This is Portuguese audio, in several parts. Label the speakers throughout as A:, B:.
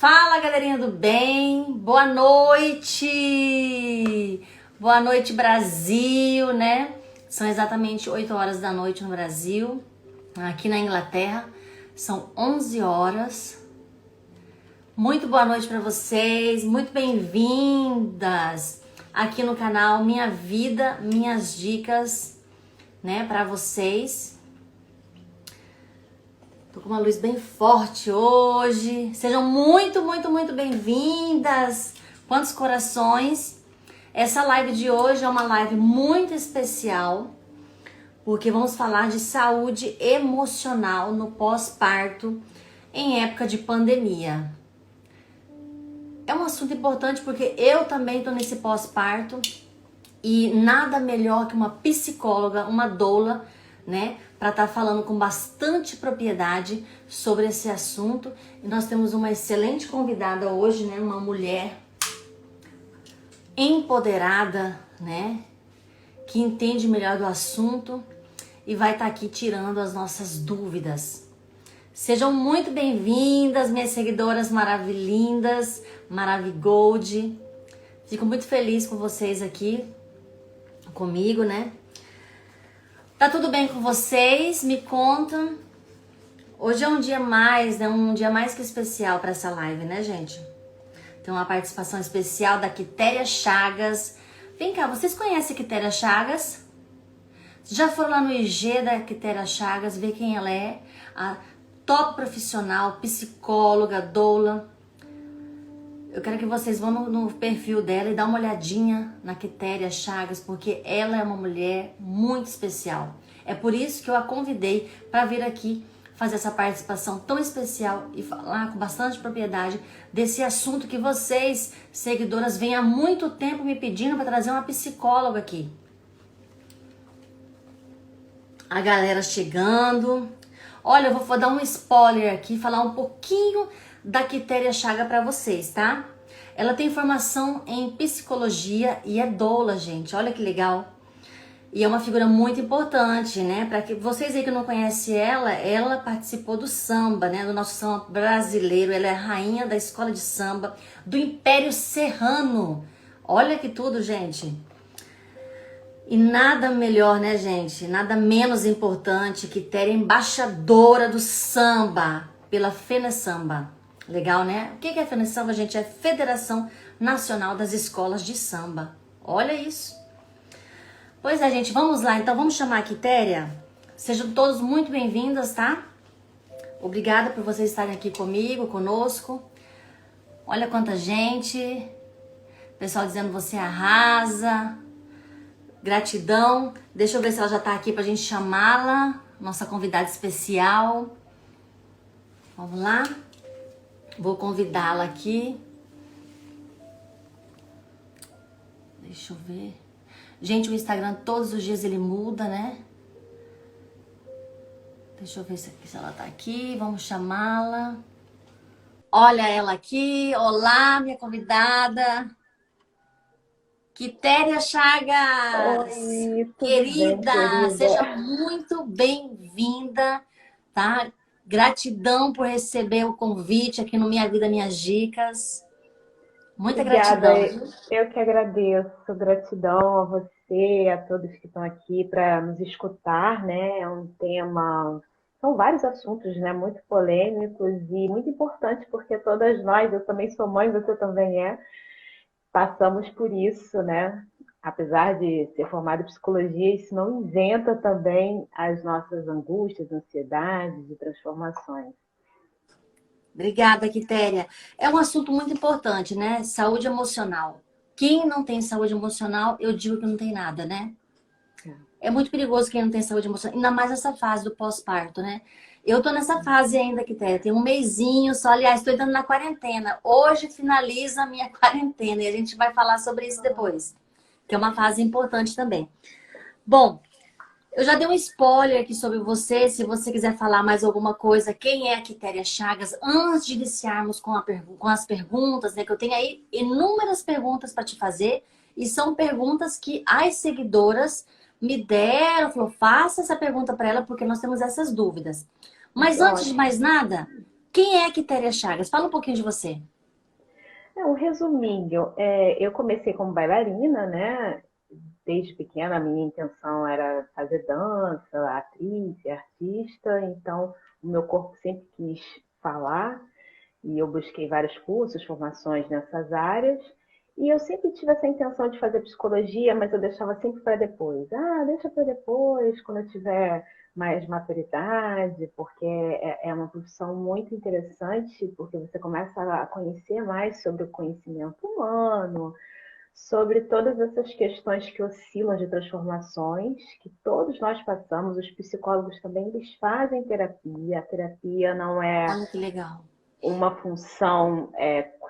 A: Fala, galerinha do bem, boa noite! Boa noite, Brasil, né? São exatamente 8 horas da noite no Brasil. Aqui na Inglaterra são 11 horas. Muito boa noite para vocês, muito bem-vindas aqui no canal Minha Vida, Minhas Dicas, né, para vocês. Tô com uma luz bem forte hoje. Sejam muito bem-vindas. Quantos corações. Essa live de hoje é uma live muito especial, porque vamos falar de saúde emocional no pós-parto em época de pandemia. É um assunto importante porque eu também tô nesse pós-parto e nada melhor que uma psicóloga, uma doula, né, para estar falando com bastante propriedade sobre esse assunto. E nós temos uma excelente convidada hoje, né, uma mulher empoderada, né, que entende melhor do assunto e vai estar aqui tirando as nossas dúvidas. Sejam muito bem-vindas, minhas seguidoras maravilhindas, Maravigold. Fico muito feliz com vocês aqui, comigo, né? Tá tudo bem com vocês? Me contam. Hoje é um dia mais, né? Um dia mais que especial para essa live, né, gente? Tem uma participação especial da Quitéria Chagas. Vem cá, vocês conhecem a Quitéria Chagas? Já foram lá no IG da Quitéria Chagas, ver quem ela é? A top profissional, psicóloga, doula. Eu quero que vocês vão no perfil dela e dá uma olhadinha na Quitéria Chagas, porque ela é uma mulher muito especial. É por isso que eu a convidei para vir aqui fazer essa participação tão especial e falar com bastante propriedade desse assunto que vocês, seguidoras, vêm há muito tempo me pedindo para trazer uma psicóloga aqui. A galera chegando. Olha, eu vou dar um spoiler aqui, falar um pouquinho da Quitéria Chagas para vocês, tá? Ela tem formação em psicologia e é doula, gente. Olha que legal. E é uma figura muito importante, né? Para que vocês aí que não conhecem ela participou do samba, né? Do nosso samba brasileiro. Ela é rainha da escola de samba do Império Serrano. Olha que tudo, gente. E nada melhor, né, gente? Nada menos importante que ter embaixadora do samba pela FENESAMBA. Legal, né? O que é a FENESAMBA, gente? É a Federação Nacional das Escolas de Samba. Olha isso. Pois é, gente, vamos lá. Então, vamos chamar a Quitéria. Sejam todos muito bem-vindas, tá? Obrigada por vocês estarem aqui comigo, conosco. Olha quanta gente. Pessoal dizendo você arrasa. Gratidão. Deixa eu ver se ela já tá aqui pra gente chamá-la. Nossa convidada especial. Vamos lá. Vou convidá-la aqui. Deixa eu ver. Gente, o Instagram todos os dias ele muda, né? Deixa eu ver se ela tá aqui. Vamos chamá-la. Olha ela aqui. Olá, minha convidada. Quitéria Chagas.
B: Oi, tudo bem,
A: Querida,
B: querida?
A: seja muito bem-vinda, tá? Gratidão por receber o convite aqui no Minha Vida, Minhas Dicas. Muita
B: Obrigada,
A: gratidão, viu?
B: eu que agradeço. Gratidão a você, a todos que estão aqui para nos escutar, né? É um tema, são vários assuntos, né? Muito polêmicos e muito importantes, porque todas nós, eu também sou mãe, você também é, passamos por isso, né? Apesar de ser formada em psicologia, isso não isenta também as nossas angústias, ansiedades e transformações.
A: Obrigada, Quitéria. É um assunto muito importante, né? Saúde emocional. Quem não tem saúde emocional, eu digo que não tem nada, né? É muito perigoso quem não tem saúde emocional, ainda mais nessa fase do pós-parto, né? Eu tô nessa fase ainda, Quitéria. Tem um mesinho só, aliás, estou entrando na quarentena. Hoje finaliza a minha quarentena e a gente vai falar sobre isso depois, que é uma fase importante também. Bom, eu já dei um spoiler aqui sobre você. Se você quiser falar mais alguma coisa, quem é a Quitéria Chagas? Antes de iniciarmos com as perguntas, né? Que eu tenho aí inúmeras perguntas para te fazer. E são perguntas que as seguidoras me deram. Falou, faça essa pergunta para ela, porque nós temos essas dúvidas. Mas antes de mais nada, Quem é a Quitéria Chagas? Fala um pouquinho de você.
B: Um resuminho, eu comecei como bailarina, né? Desde pequena, a minha intenção era fazer dança, atriz e artista, então o meu corpo sempre quis falar e eu busquei vários cursos, formações nessas áreas. E eu sempre tive essa intenção de fazer psicologia, mas eu deixava sempre para depois. Ah, deixa para depois, quando eu tiver mais maturidade, porque é uma profissão muito interessante, porque você começa a conhecer mais sobre o conhecimento humano, sobre todas essas questões que oscilam de transformações, que todos nós passamos, os psicólogos também, eles fazem terapia. A terapia não é
A: Olha que legal.
B: uma função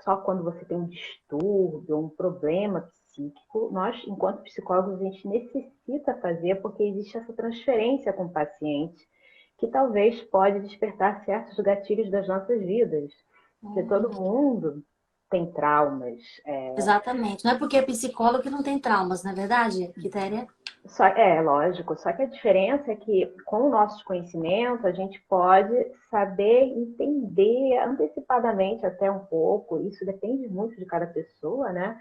B: só quando você tem um distúrbio, um problema psíquico. Nós, enquanto psicólogos, a gente necessita fazer porque existe essa transferência com o paciente que talvez pode despertar certos gatilhos das nossas vidas. Porque todo mundo tem traumas.
A: Exatamente. Não é porque é psicólogo que não tem traumas, não é verdade, Quitéria?
B: Lógico, só que a diferença é que com o nosso conhecimento a gente pode saber entender antecipadamente até um pouco, isso depende muito de cada pessoa, né?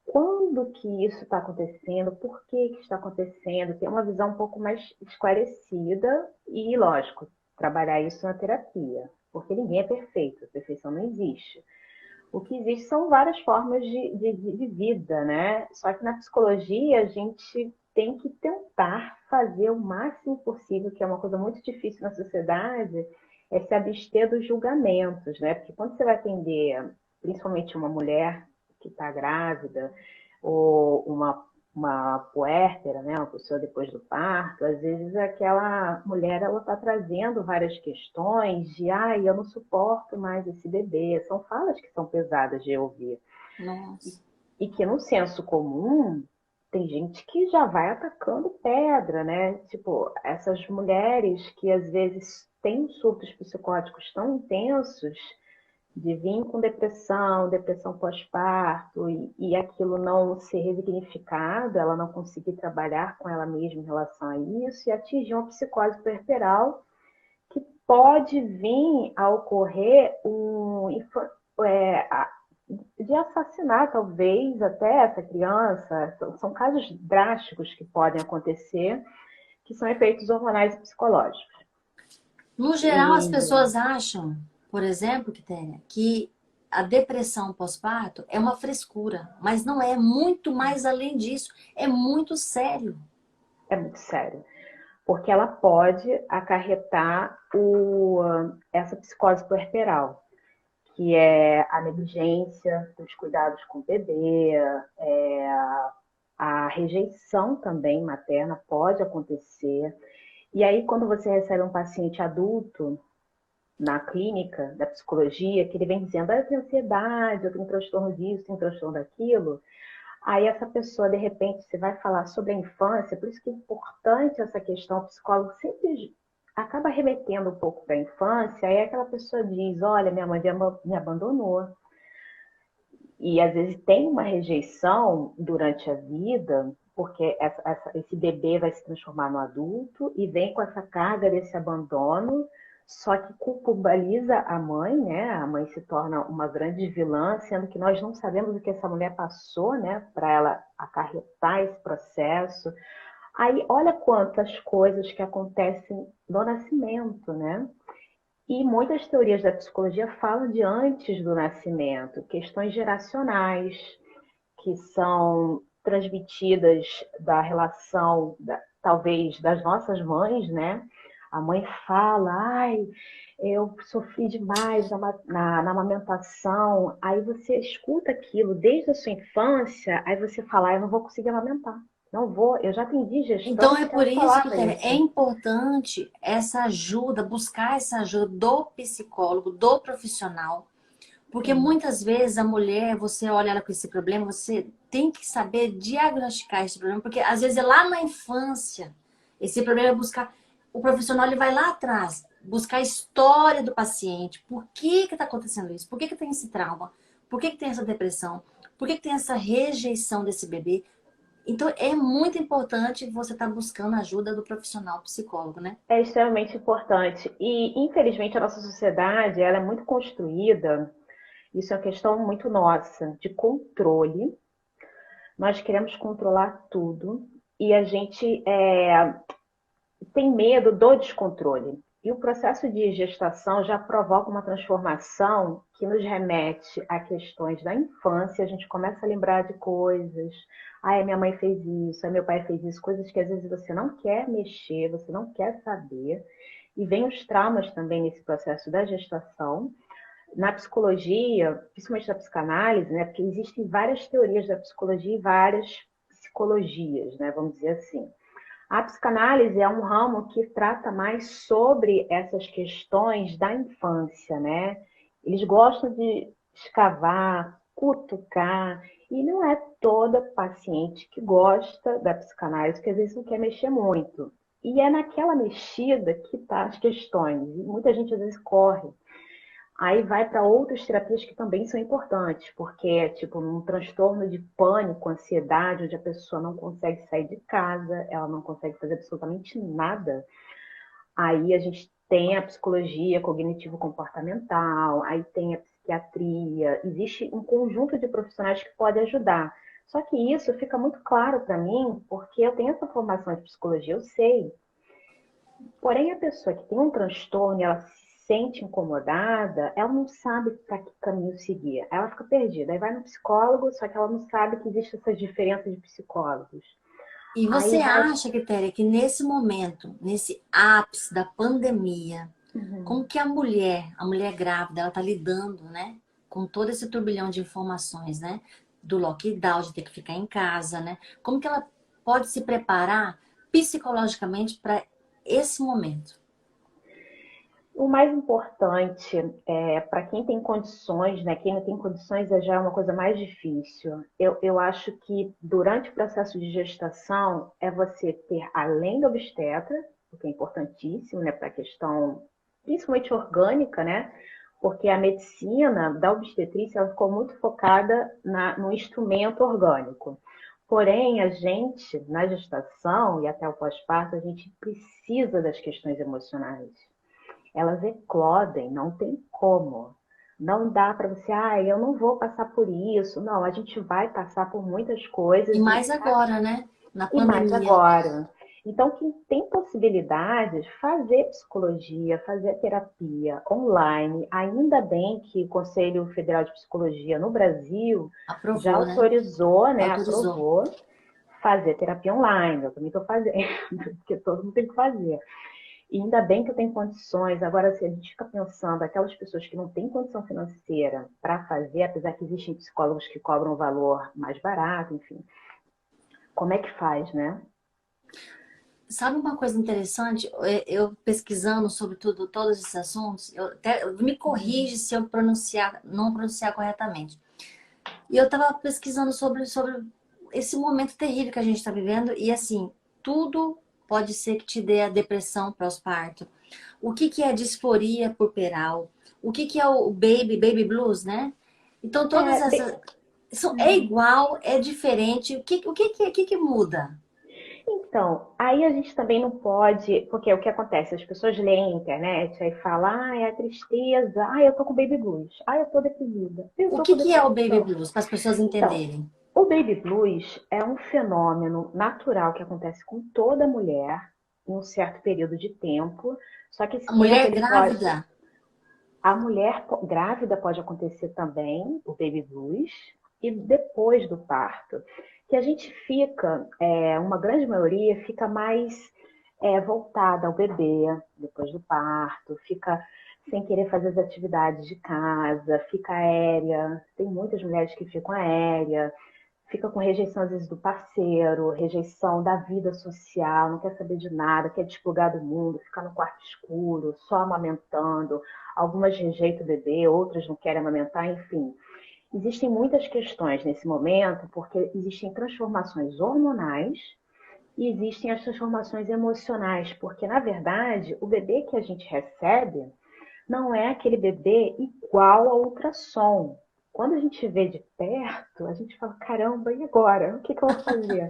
B: Quando que isso está acontecendo, por que está acontecendo, ter uma visão um pouco mais esclarecida e, lógico, trabalhar isso na terapia, porque ninguém é perfeito, a perfeição não existe. O que existe são várias formas de vida, né? Só que na psicologia a gente tem que tentar fazer o máximo possível, que é uma coisa muito difícil na sociedade, é se abster dos julgamentos, né? Porque quando você vai atender, principalmente uma mulher que está grávida, ou uma puérpera, né, uma pessoa depois do parto, às vezes aquela mulher ela está trazendo várias questões de ai, eu não suporto mais esse bebê. São falas que são pesadas de ouvir.
A: Nossa.
B: E que no senso comum tem gente que já vai atacando pedra, né? Tipo, essas mulheres que às vezes têm surtos psicóticos tão intensos de vir com depressão, depressão pós-parto, e aquilo não ser resignificado, ela não conseguir trabalhar com ela mesma em relação a isso, e atingir uma psicose puerperal que pode vir a ocorrer é, de assassinar, talvez, até essa criança. São casos drásticos que podem acontecer, que são efeitos hormonais e psicológicos.
A: No geral, as
B: E
A: pessoas acham, por exemplo, Quitéria, que a depressão pós-parto é uma frescura, mas não é, muito mais além disso, é muito sério.
B: é muito sério. Porque ela pode acarretar essa psicose puerperal, que é a negligência dos cuidados com o bebê, a rejeição também materna pode acontecer. E aí, quando você recebe um paciente adulto na clínica da psicologia, que ele vem dizendo, eu tenho ansiedade, eu tenho transtorno disso, tenho transtorno daquilo, aí essa pessoa, de repente, você vai falar sobre a infância, por isso que é importante essa questão, o psicólogo sempre acaba remetendo um pouco para a infância, aí aquela pessoa diz, olha, minha mãe me abandonou. E às vezes tem uma rejeição durante a vida, porque esse bebê vai se transformar no adulto e vem com essa carga desse abandono, só que culpabiliza a mãe, né? A mãe se torna uma grande vilã, sendo que nós não sabemos o que essa mulher passou, né? Para ela acarretar esse processo. Aí, olha quantas coisas que acontecem no nascimento, né? E muitas teorias da psicologia falam de antes do nascimento, questões geracionais que são transmitidas da relação, talvez, das nossas mães, né? A mãe fala, ai, eu sofri demais na amamentação. Aí você escuta aquilo desde a sua infância, aí você fala, eu não vou conseguir amamentar. Não vou, eu já atendi
A: Então
B: gestante
A: é
B: que
A: por
B: ela
A: isso que
B: falava
A: é
B: isso.
A: importante essa ajuda, buscar essa ajuda do psicólogo, do profissional. Porque
B: Sim.
A: muitas vezes a mulher, você olha ela com esse problema, você tem que saber diagnosticar esse problema, porque às vezes é lá na infância. Esse problema é buscar. O profissional ele vai lá atrás, buscar a história do paciente. Por que está acontecendo isso? Por que tem esse trauma? Por que tem essa depressão? Por que tem essa rejeição desse bebê? Então é muito importante você estar buscando a ajuda do profissional psicólogo, né?
B: É extremamente importante. E, infelizmente, a nossa sociedade, ela é muito construída, isso é uma questão muito nossa, de controle. Nós queremos controlar tudo e a gente tem medo do descontrole. E o processo de gestação já provoca uma transformação que nos remete a questões da infância. A gente começa a lembrar de coisas. Ah, minha mãe fez isso, meu pai fez isso, coisas que às vezes você não quer mexer, você não quer saber. E vem os traumas também nesse processo da gestação. Na psicologia, principalmente na psicanálise, né, porque existem várias teorias da psicologia e várias psicologias, né, vamos dizer assim. A psicanálise é um ramo que trata mais sobre essas questões da infância, né? Eles gostam de escavar, cutucar, e não é toda paciente que gosta da psicanálise, que às vezes não quer mexer muito. E é naquela mexida que tá as questões. E muita gente às vezes corre. Aí vai para outras terapias que também são importantes, porque é tipo um transtorno de pânico, ansiedade, onde a pessoa não consegue sair de casa, ela não consegue fazer absolutamente nada. Aí a gente tem a psicologia cognitivo-comportamental, aí tem a psiquiatria, existe um conjunto de profissionais que pode ajudar. Só que isso fica muito claro para mim, porque eu tenho essa formação de psicologia, eu sei. Porém, a pessoa que tem um transtorno e ela se sente incomodada, ela não sabe para que caminho seguir. Ela fica perdida. Aí vai no psicólogo, só que ela não sabe que existe essa diferença de psicólogos.
A: E
B: Aí
A: você
B: vai.
A: acha, Quitéria, que nesse momento, nesse ápice da pandemia, como que a mulher grávida, ela tá lidando, né, com todo esse turbilhão de informações, né, do lockdown, de ter que ficar em casa, né? Como que ela pode se preparar psicologicamente para esse momento?
B: O mais importante é para quem tem condições, né? Quem não tem condições é já uma coisa mais difícil. Eu acho que durante o processo de gestação é você ter, além do obstetra, o que é importantíssimo, né? Para a questão principalmente orgânica, né? Porque a medicina da obstetrícia ela ficou muito focada no instrumento orgânico. Porém, a gente, na gestação e até o pós-parto, a gente precisa das questões emocionais. Elas eclodem, não tem como. Não dá para você, eu não vou passar por isso. Não, a gente vai passar por muitas
A: E
B: coisas
A: mais agora, né, na
B: e mais
A: pandemia.
B: agora. Então, quem tem possibilidades, fazer psicologia, fazer terapia online. Ainda bem que o Conselho Federal de Psicologia no Brasil já
A: Aprovou, né?
B: autorizou, né,
A: Autorizou.
B: aprovou fazer terapia online. Eu também estou fazendo, porque todo mundo tem que fazer. E ainda bem que eu tenho condições. Agora, se a gente fica pensando, aquelas pessoas que não têm condição financeira para fazer, apesar que existem psicólogos que cobram um valor mais barato, enfim, como é que faz, né?
A: Sabe uma coisa interessante? Eu pesquisando sobre tudo, todos esses assuntos, me corrige se eu não pronunciar corretamente. E eu estava pesquisando sobre esse momento terrível que a gente está vivendo e assim, tudo pode ser que te dê a depressão pós-parto. O que que é disforia puerperal? O que que é o baby blues, né? Então todas
B: É,
A: essas é igual, é diferente. O que que muda?
B: então, aí a gente também não pode, porque o que acontece? As pessoas leem na internet, aí falam, é a tristeza, eu tô com baby blues, eu tô deprimida, eu
A: O
B: tô
A: que
B: com
A: que é o baby
B: depressão.
A: blues para as pessoas
B: Então,
A: entenderem?
B: o baby blues é um fenômeno natural que acontece com toda mulher em um certo período de tempo, só que
A: A
B: esse tempo
A: mulher
B: ele pode.
A: grávida,
B: A mulher grávida pode acontecer também, o baby blues, e depois do parto. Que a gente fica, uma grande maioria fica mais voltada ao bebê depois do parto, fica sem querer fazer as atividades de casa, fica aérea. Tem muitas mulheres que ficam aérea, fica com rejeição às vezes do parceiro, rejeição da vida social, não quer saber de nada, quer desplugar do mundo, ficar no quarto escuro, só amamentando. Algumas rejeitam o bebê, outras não querem amamentar, enfim. Existem muitas questões nesse momento, porque existem transformações hormonais e existem as transformações emocionais, porque na verdade o bebê que a gente recebe não é aquele bebê igual ao ultrassom. quando a gente vê de perto, a gente fala, caramba, e agora? O que que eu vou fazer?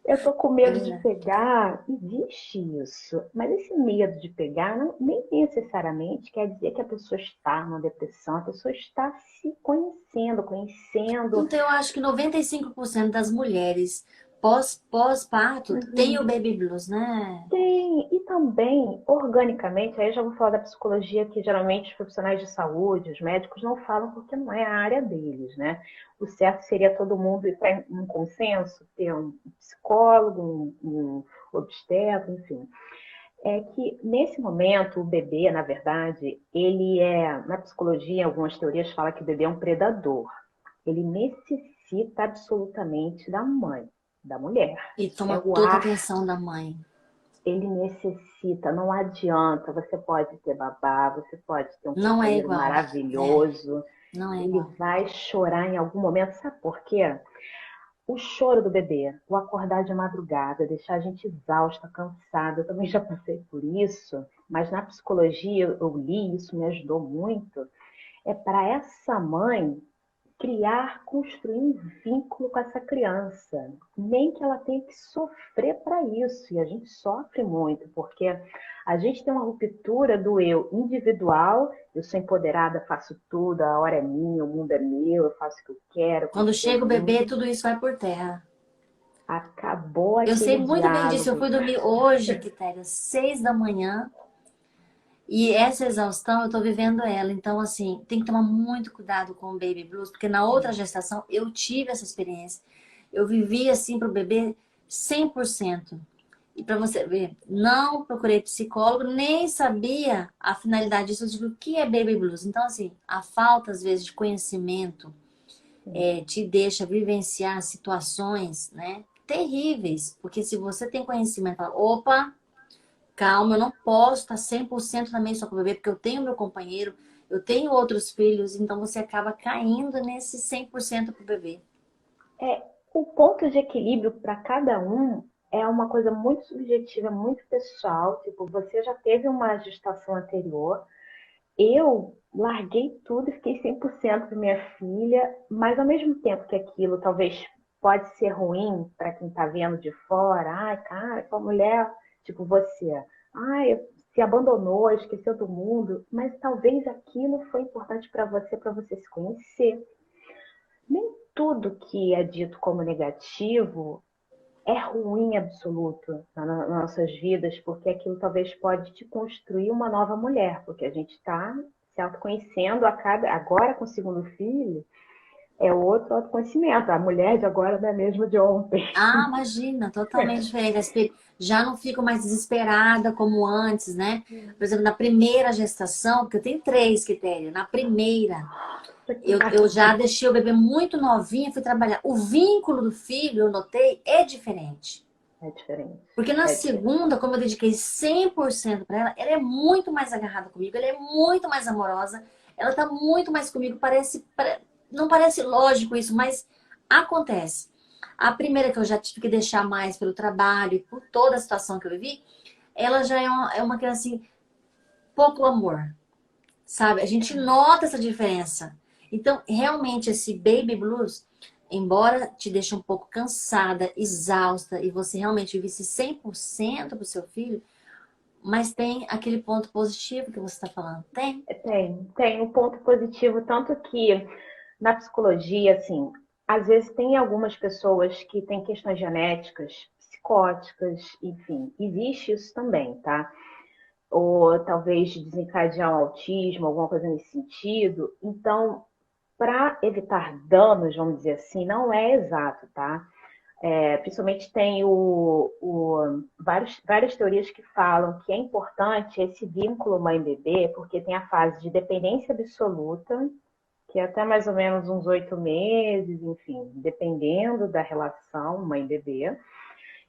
B: Eu tô com
A: É
B: medo de
A: verdade.
B: pegar, existe isso, mas esse medo de pegar nem necessariamente quer dizer que a pessoa está numa depressão, a pessoa está se conhecendo, conhecendo.
A: Então, eu acho que 95% das mulheres pós-parto tem o
B: Uhum.
A: baby blues, né?
B: Tem, e também, organicamente, aí eu já vou falar da psicologia, que geralmente os profissionais de saúde, os médicos não falam porque não é a área deles, né? O certo seria todo mundo ir para um consenso, ter um psicólogo, um obstetra, enfim. É que nesse momento o bebê, na verdade, ele é, na psicologia, algumas teorias falam que o bebê é um predador. Ele necessita absolutamente da mãe, da mulher.
A: E
B: É
A: toma
B: o
A: toda a
B: ar,
A: atenção da mãe.
B: ele necessita, não adianta. Você pode ter babá, você pode ter um
A: Não é
B: companheiro
A: igual. É,
B: maravilhoso,
A: não é
B: ele
A: igual.
B: vai chorar em algum momento. Sabe por quê? O choro do bebê, o acordar de madrugada, deixar a gente exausta, cansada. Eu também já passei por isso, mas na psicologia eu li, isso me ajudou muito. É para essa mãe criar, construir um vínculo com essa criança. Nem que ela tenha que sofrer para isso. E a gente sofre muito, porque a gente tem uma ruptura do eu individual, eu sou empoderada, faço tudo, a hora é minha, o mundo é meu, eu faço o que eu quero,
A: Quando
B: consigo
A: chega o
B: tudo.
A: bebê, tudo isso vai por terra.
B: Acabou
A: Eu sei
B: aquele
A: muito bem disso. Eu
B: diálogo.
A: fui dormir hoje, Quitéria, 6 da manhã. E essa exaustão, eu tô vivendo ela. Então, assim, tem que tomar muito cuidado com o baby blues, porque na outra gestação eu tive essa experiência. Eu vivi assim pro bebê 100%. E para você ver, não procurei psicólogo, nem sabia a finalidade disso. Eu digo, o que é baby blues? Então, assim, a falta, às vezes, de conhecimento te deixa vivenciar situações, né, terríveis. Porque se você tem conhecimento, fala, opa, calma, eu não posso estar 100% também só com o bebê, porque eu tenho meu companheiro, eu tenho outros filhos, então você acaba caindo nesse 100% pro bebê.
B: É, o ponto de equilíbrio para cada um é uma coisa muito subjetiva, muito pessoal. Tipo, você já teve uma gestação anterior. Eu larguei tudo e fiquei 100% com minha filha, mas ao mesmo tempo que aquilo talvez pode ser ruim para quem está vendo de fora, ai, cara, com a mulher, tipo você, ai, se abandonou, esqueceu do mundo, mas talvez aquilo foi importante para você se conhecer. Nem tudo que é dito como negativo é ruim absoluto nas nossas vidas, porque aquilo talvez pode te construir uma nova mulher, porque a gente está se autoconhecendo a cada, agora com o segundo filho, é outro autoconhecimento. A mulher de agora não é a mesma de ontem.
A: Ah, imagina, totalmente diferente. Já não fico mais desesperada como antes, né? Por exemplo, na primeira gestação, porque eu tenho três critérios, na primeira, eu já deixei o bebê muito novinha, fui trabalhar. O vínculo do filho, eu notei, é diferente.
B: É diferente.
A: Porque na
B: É diferente.
A: segunda, como eu dediquei 100% para ela, ela é muito mais agarrada comigo, ela é muito mais amorosa, ela tá muito mais comigo. Não parece lógico isso, mas acontece. A primeira que eu já tive que deixar mais pelo trabalho e por toda a situação que eu vivi, ela já é uma criança assim, pouco amor, sabe? A gente nota essa diferença. Então, realmente, esse baby blues, embora te deixe um pouco cansada, exausta, e você realmente visse 100% pro seu filho, mas tem aquele ponto positivo que você está falando. Tem?
B: Tem um ponto positivo, tanto que na psicologia, assim, às vezes tem algumas pessoas que têm questões genéticas, psicóticas, enfim, existe isso também, tá? Ou talvez desencadear um autismo, alguma coisa nesse sentido. Então, para evitar danos, vamos dizer assim, não é exato, tá? Principalmente tem várias teorias que falam que é importante esse vínculo mãe-bebê, porque tem a fase de dependência absoluta, que é até mais ou menos uns 8 meses, enfim, dependendo da relação mãe-bebê.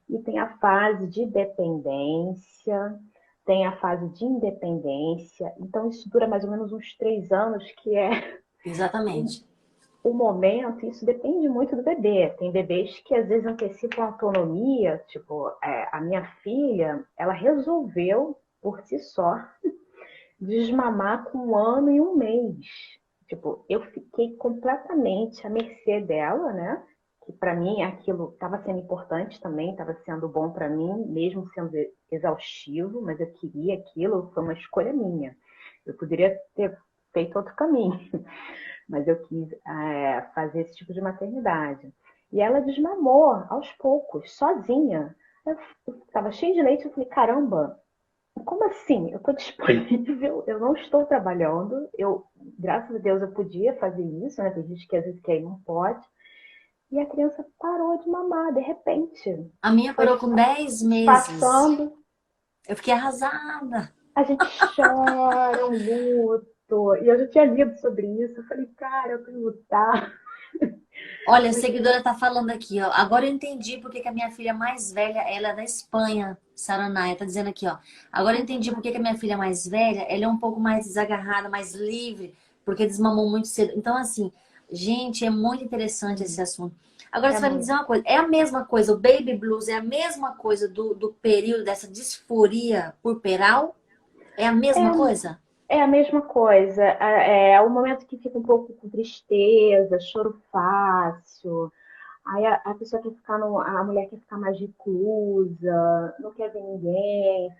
B: E tem a fase de dependência, tem a fase de independência. Então, isso dura mais ou menos uns 3 anos, que é
A: Exatamente.
B: o momento. Isso depende muito do bebê. Tem bebês que às vezes antecipam a autonomia. Tipo, a minha filha, ela resolveu, por si só, desmamar com 1 ano e 1 mês. Tipo, eu fiquei completamente à mercê dela, né? Que para mim aquilo estava sendo importante também, estava sendo bom para mim, mesmo sendo exaustivo, mas eu queria aquilo, foi uma escolha minha. Eu poderia ter feito outro caminho, mas eu quis fazer esse tipo de maternidade. E ela desmamou aos poucos, sozinha. Eu estava cheia de leite, eu falei, caramba, como assim? Eu estou disponível, eu não estou trabalhando, graças a Deus eu podia fazer isso, né? Tem gente que às vezes quer e não pode. E a criança parou de mamar, de repente.
A: A minha
B: Foi
A: parou com 10 meses.
B: passando,
A: Eu fiquei arrasada.
B: a gente chora, um luto. E eu já tinha lido sobre isso. Eu falei, cara, eu tenho que lutar.
A: Olha, a seguidora tá falando aqui, ó. Agora eu entendi porque que a minha filha mais velha, ela é da Espanha, Saranaia, tá dizendo aqui, ó. Agora eu entendi porque que a minha filha mais velha, ela é um pouco mais desagarrada, mais livre, porque desmamou muito cedo. Então, assim, gente, é muito interessante esse assunto. Agora
B: É
A: você vai me
B: muito.
A: dizer uma coisa, é a mesma coisa, o baby blues é a mesma coisa do período dessa disforia puerperal? É a mesma coisa?
B: É a mesma coisa. É o momento que fica um pouco com tristeza, choro fácil. Aí a pessoa quer ficar a mulher quer ficar mais reclusa, não quer ver ninguém,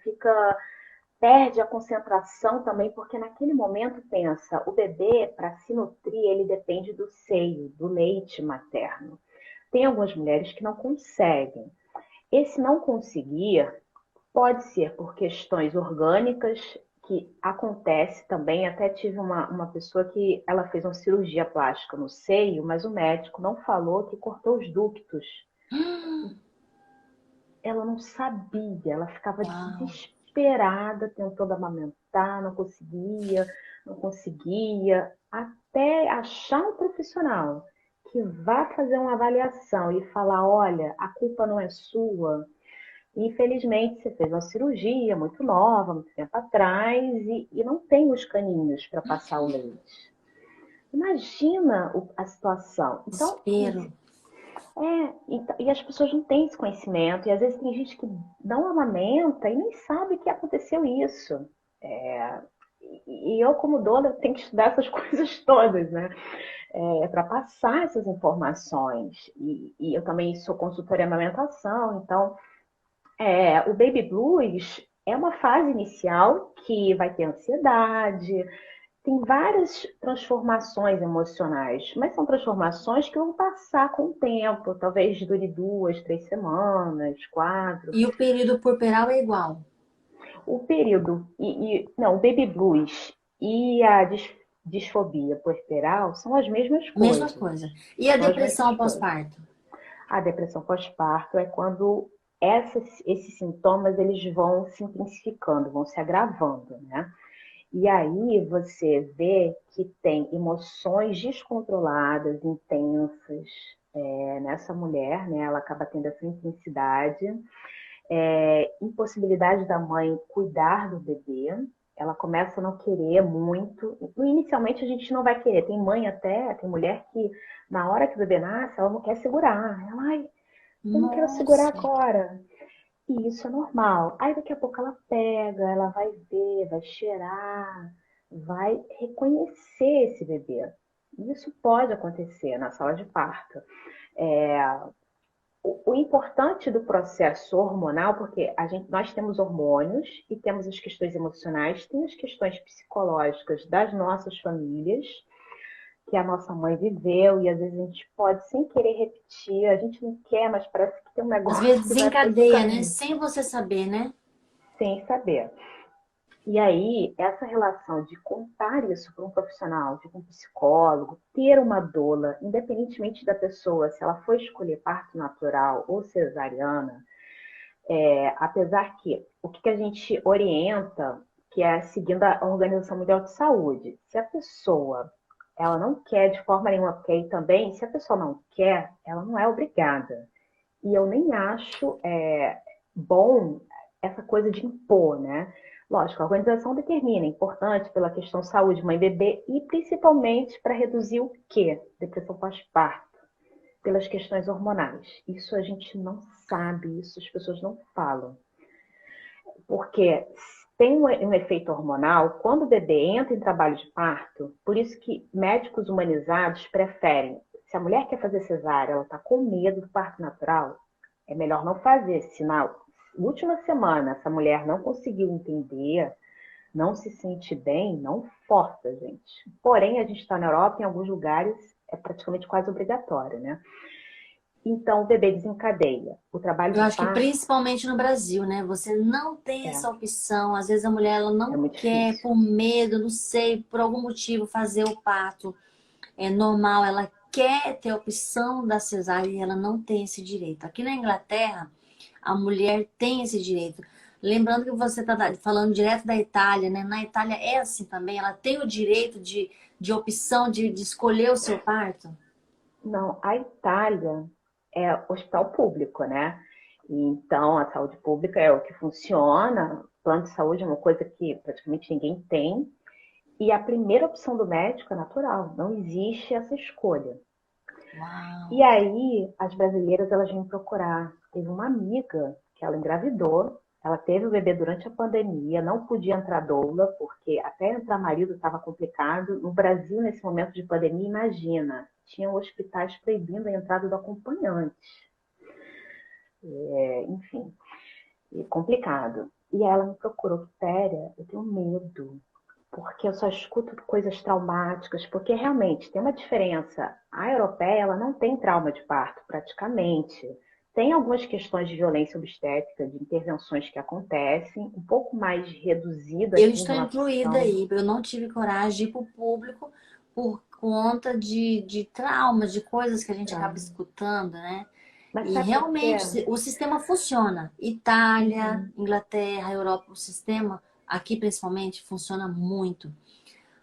B: perde a concentração também, porque naquele momento pensa, o bebê, para se nutrir, ele depende do seio, do leite materno. Tem algumas mulheres que não conseguem. Esse não conseguir pode ser por questões orgânicas, que acontece também. Até tive uma pessoa que ela fez uma cirurgia plástica no seio, mas o médico não falou que cortou os ductos. Ela não sabia, ela ficava
A: Uau.
B: desesperada, tentando amamentar, não conseguia, até achar um profissional que vá fazer uma avaliação e falar, olha, a culpa não é sua. Infelizmente, você fez uma cirurgia muito nova, muito tempo atrás, e não tem os caninhos para passar o leite. Imagina a situação. Então,
A: Desespero.
B: e as pessoas não têm esse conhecimento, e às vezes tem gente que não amamenta e nem sabe que aconteceu isso. É, e eu, como dona, tenho que estudar essas coisas todas, né? Para passar essas informações. E eu também sou consultora em amamentação, então o baby blues é uma fase inicial que vai ter ansiedade, tem várias transformações emocionais, mas são transformações que vão passar com o tempo, talvez dure 2, 3 semanas, 4.
A: E o período puerperal é igual.
B: O período, não, o baby blues e a disfobia puerperal são as mesmas
A: Mesma
B: coisas.
A: coisa. E a
B: São as mesmas
A: depressão
B: coisas.
A: pós-parto?
B: A depressão pós-parto é quando esses sintomas eles vão se intensificando, vão se agravando, né? E aí você vê que tem emoções descontroladas, intensas, nessa mulher, né? Ela acaba tendo essa intensidade, impossibilidade da mãe cuidar do bebê, ela começa a não querer muito. Inicialmente a gente não vai querer. Tem mãe até, tem mulher que na hora que o bebê nasce, ela não quer segurar. Ela, ai, eu não quero segurar
A: Nossa.
B: agora. E isso é normal. Aí daqui a pouco ela pega, ela vai ver, vai cheirar, vai reconhecer esse bebê. Isso pode acontecer na sala de parto. É, o importante do processo hormonal, porque nós temos hormônios e temos as questões emocionais, tem as questões psicológicas das nossas famílias, que a nossa mãe viveu, e às vezes a gente pode, sem querer repetir, a gente não quer, mas parece que tem um
A: Às vezes
B: negócio que vai para esse
A: desencadeia, né?
B: caminho,
A: Sem você saber, né?
B: sem saber. E aí, essa relação de contar isso para um profissional, de um psicólogo, ter uma doula, independentemente da pessoa, se ela for escolher parto natural ou cesariana, apesar que o que a gente orienta, que é seguindo a Organização Mundial de Saúde, se a pessoa ela não quer de forma nenhuma, porque aí também, se a pessoa não quer, ela não é obrigada. E eu nem acho bom essa coisa de impor, né? Lógico, a organização determina, é importante pela questão saúde, mãe e bebê, e principalmente para reduzir o quê? Depressão pós-parto, pelas questões hormonais. Isso a gente não sabe, isso as pessoas não falam. Porque tem um efeito hormonal quando o bebê entra em trabalho de parto, por isso que médicos humanizados preferem, se a mulher quer fazer cesárea, ela está com medo do parto natural, é melhor não fazer, se na última semana essa mulher não conseguiu entender, não se sente bem, não força, gente. Porém, a gente está na Europa, em alguns lugares é praticamente quase obrigatório, né? Então, o bebê desencadeia. O trabalho
A: Eu
B: de
A: acho que
B: parto
A: principalmente no Brasil, né? Você não tem
B: é,
A: essa opção. Às vezes a mulher ela
B: é
A: não
B: muito
A: quer,
B: difícil.
A: por medo, não sei, por algum motivo, fazer o parto. É normal, ela quer ter a opção da cesárea e ela não tem esse direito. Aqui na Inglaterra, a mulher tem esse direito. Lembrando que você está falando direto da Itália, né? Na Itália é assim também, ela tem o direito de opção de escolher o seu parto.
B: Não, a Itália é hospital público, né? Então, a saúde pública é o que funciona. O plano de saúde é uma coisa que praticamente ninguém tem. E a primeira opção do médico é natural, não existe essa escolha. E
A: Uau!
B: aí, as brasileiras, elas vêm procurar. Teve uma amiga que ela engravidou, ela teve o bebê durante a pandemia, não podia entrar doula, porque até entrar marido estava complicado. No Brasil, nesse momento de pandemia, imagina, tinham hospitais proibindo a entrada do acompanhante. Enfim, complicado. E ela me procurou, Quitéria, eu tenho medo, porque eu só escuto coisas traumáticas, porque realmente tem uma diferença. A europeia, ela não tem trauma de parto, praticamente. Tem algumas questões de violência obstétrica, de intervenções que acontecem, um pouco mais reduzido
A: Eu
B: aqui em
A: estou incluída
B: relação.
A: aí. Eu não tive coragem de ir para o público por conta de traumas, de coisas que a gente acaba escutando, né?
B: Mas
A: E
B: sabe por quê?
A: realmente o sistema funciona. Itália,
B: Uhum.
A: Inglaterra, Europa, o sistema aqui principalmente funciona muito.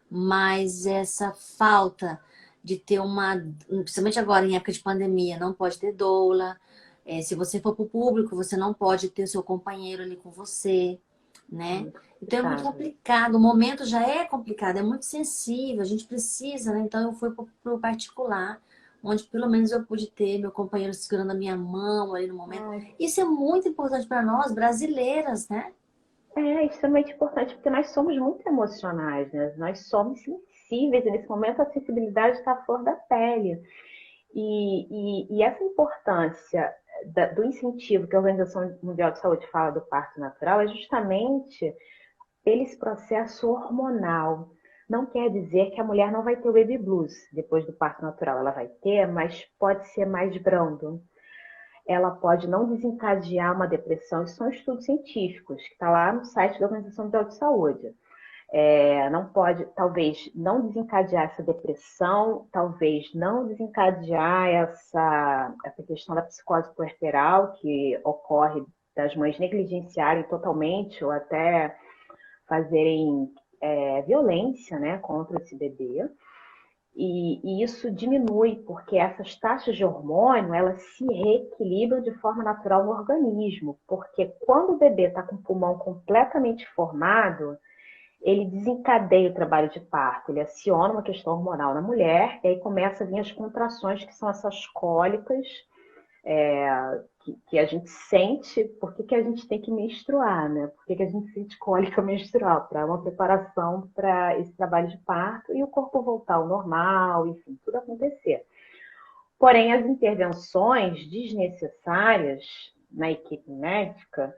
A: Mas essa falta de ter uma, principalmente agora em época de pandemia, não pode ter doula. Se você for para o público, você não pode ter o seu companheiro ali com você,
B: É
A: né?
B: muito
A: Então é muito
B: complicado.
A: complicado. O momento já é complicado, é muito sensível. A gente precisa, né? Então eu fui para o particular, onde pelo menos eu pude ter meu companheiro segurando a minha mão ali no momento.
B: Ai,
A: Isso é muito importante para nós, brasileiras, né?
B: é extremamente importante, porque nós somos muito emocionais, né? Nós somos sensíveis, e nesse momento a sensibilidade está à flor da pele. E essa importância do incentivo que a Organização Mundial de Saúde fala do parto natural é justamente esse processo hormonal. Não quer dizer que a mulher não vai ter o baby blues depois do parto natural. Ela vai ter, mas pode ser mais brando. Ela pode não desencadear uma depressão. Isso são estudos científicos, que está lá no site da Organização Mundial de Saúde. Não pode, talvez, não desencadear essa depressão, talvez não desencadear essa questão da psicose puerperal, que ocorre das mães negligenciarem totalmente ou até fazerem violência, né, contra esse bebê. E isso diminui, porque essas taxas de hormônio, elas se reequilibram de forma natural no organismo, porque quando o bebê está com o pulmão completamente formado, ele desencadeia o trabalho de parto, ele aciona uma questão hormonal na mulher, e aí começa a vir as contrações, que são essas cólicas que a gente sente. Por que a gente tem que menstruar, né? Por que a gente sente cólica menstrual? Para uma preparação para esse trabalho de parto e o corpo voltar ao normal, enfim, tudo acontecer. Porém, as intervenções desnecessárias na equipe médica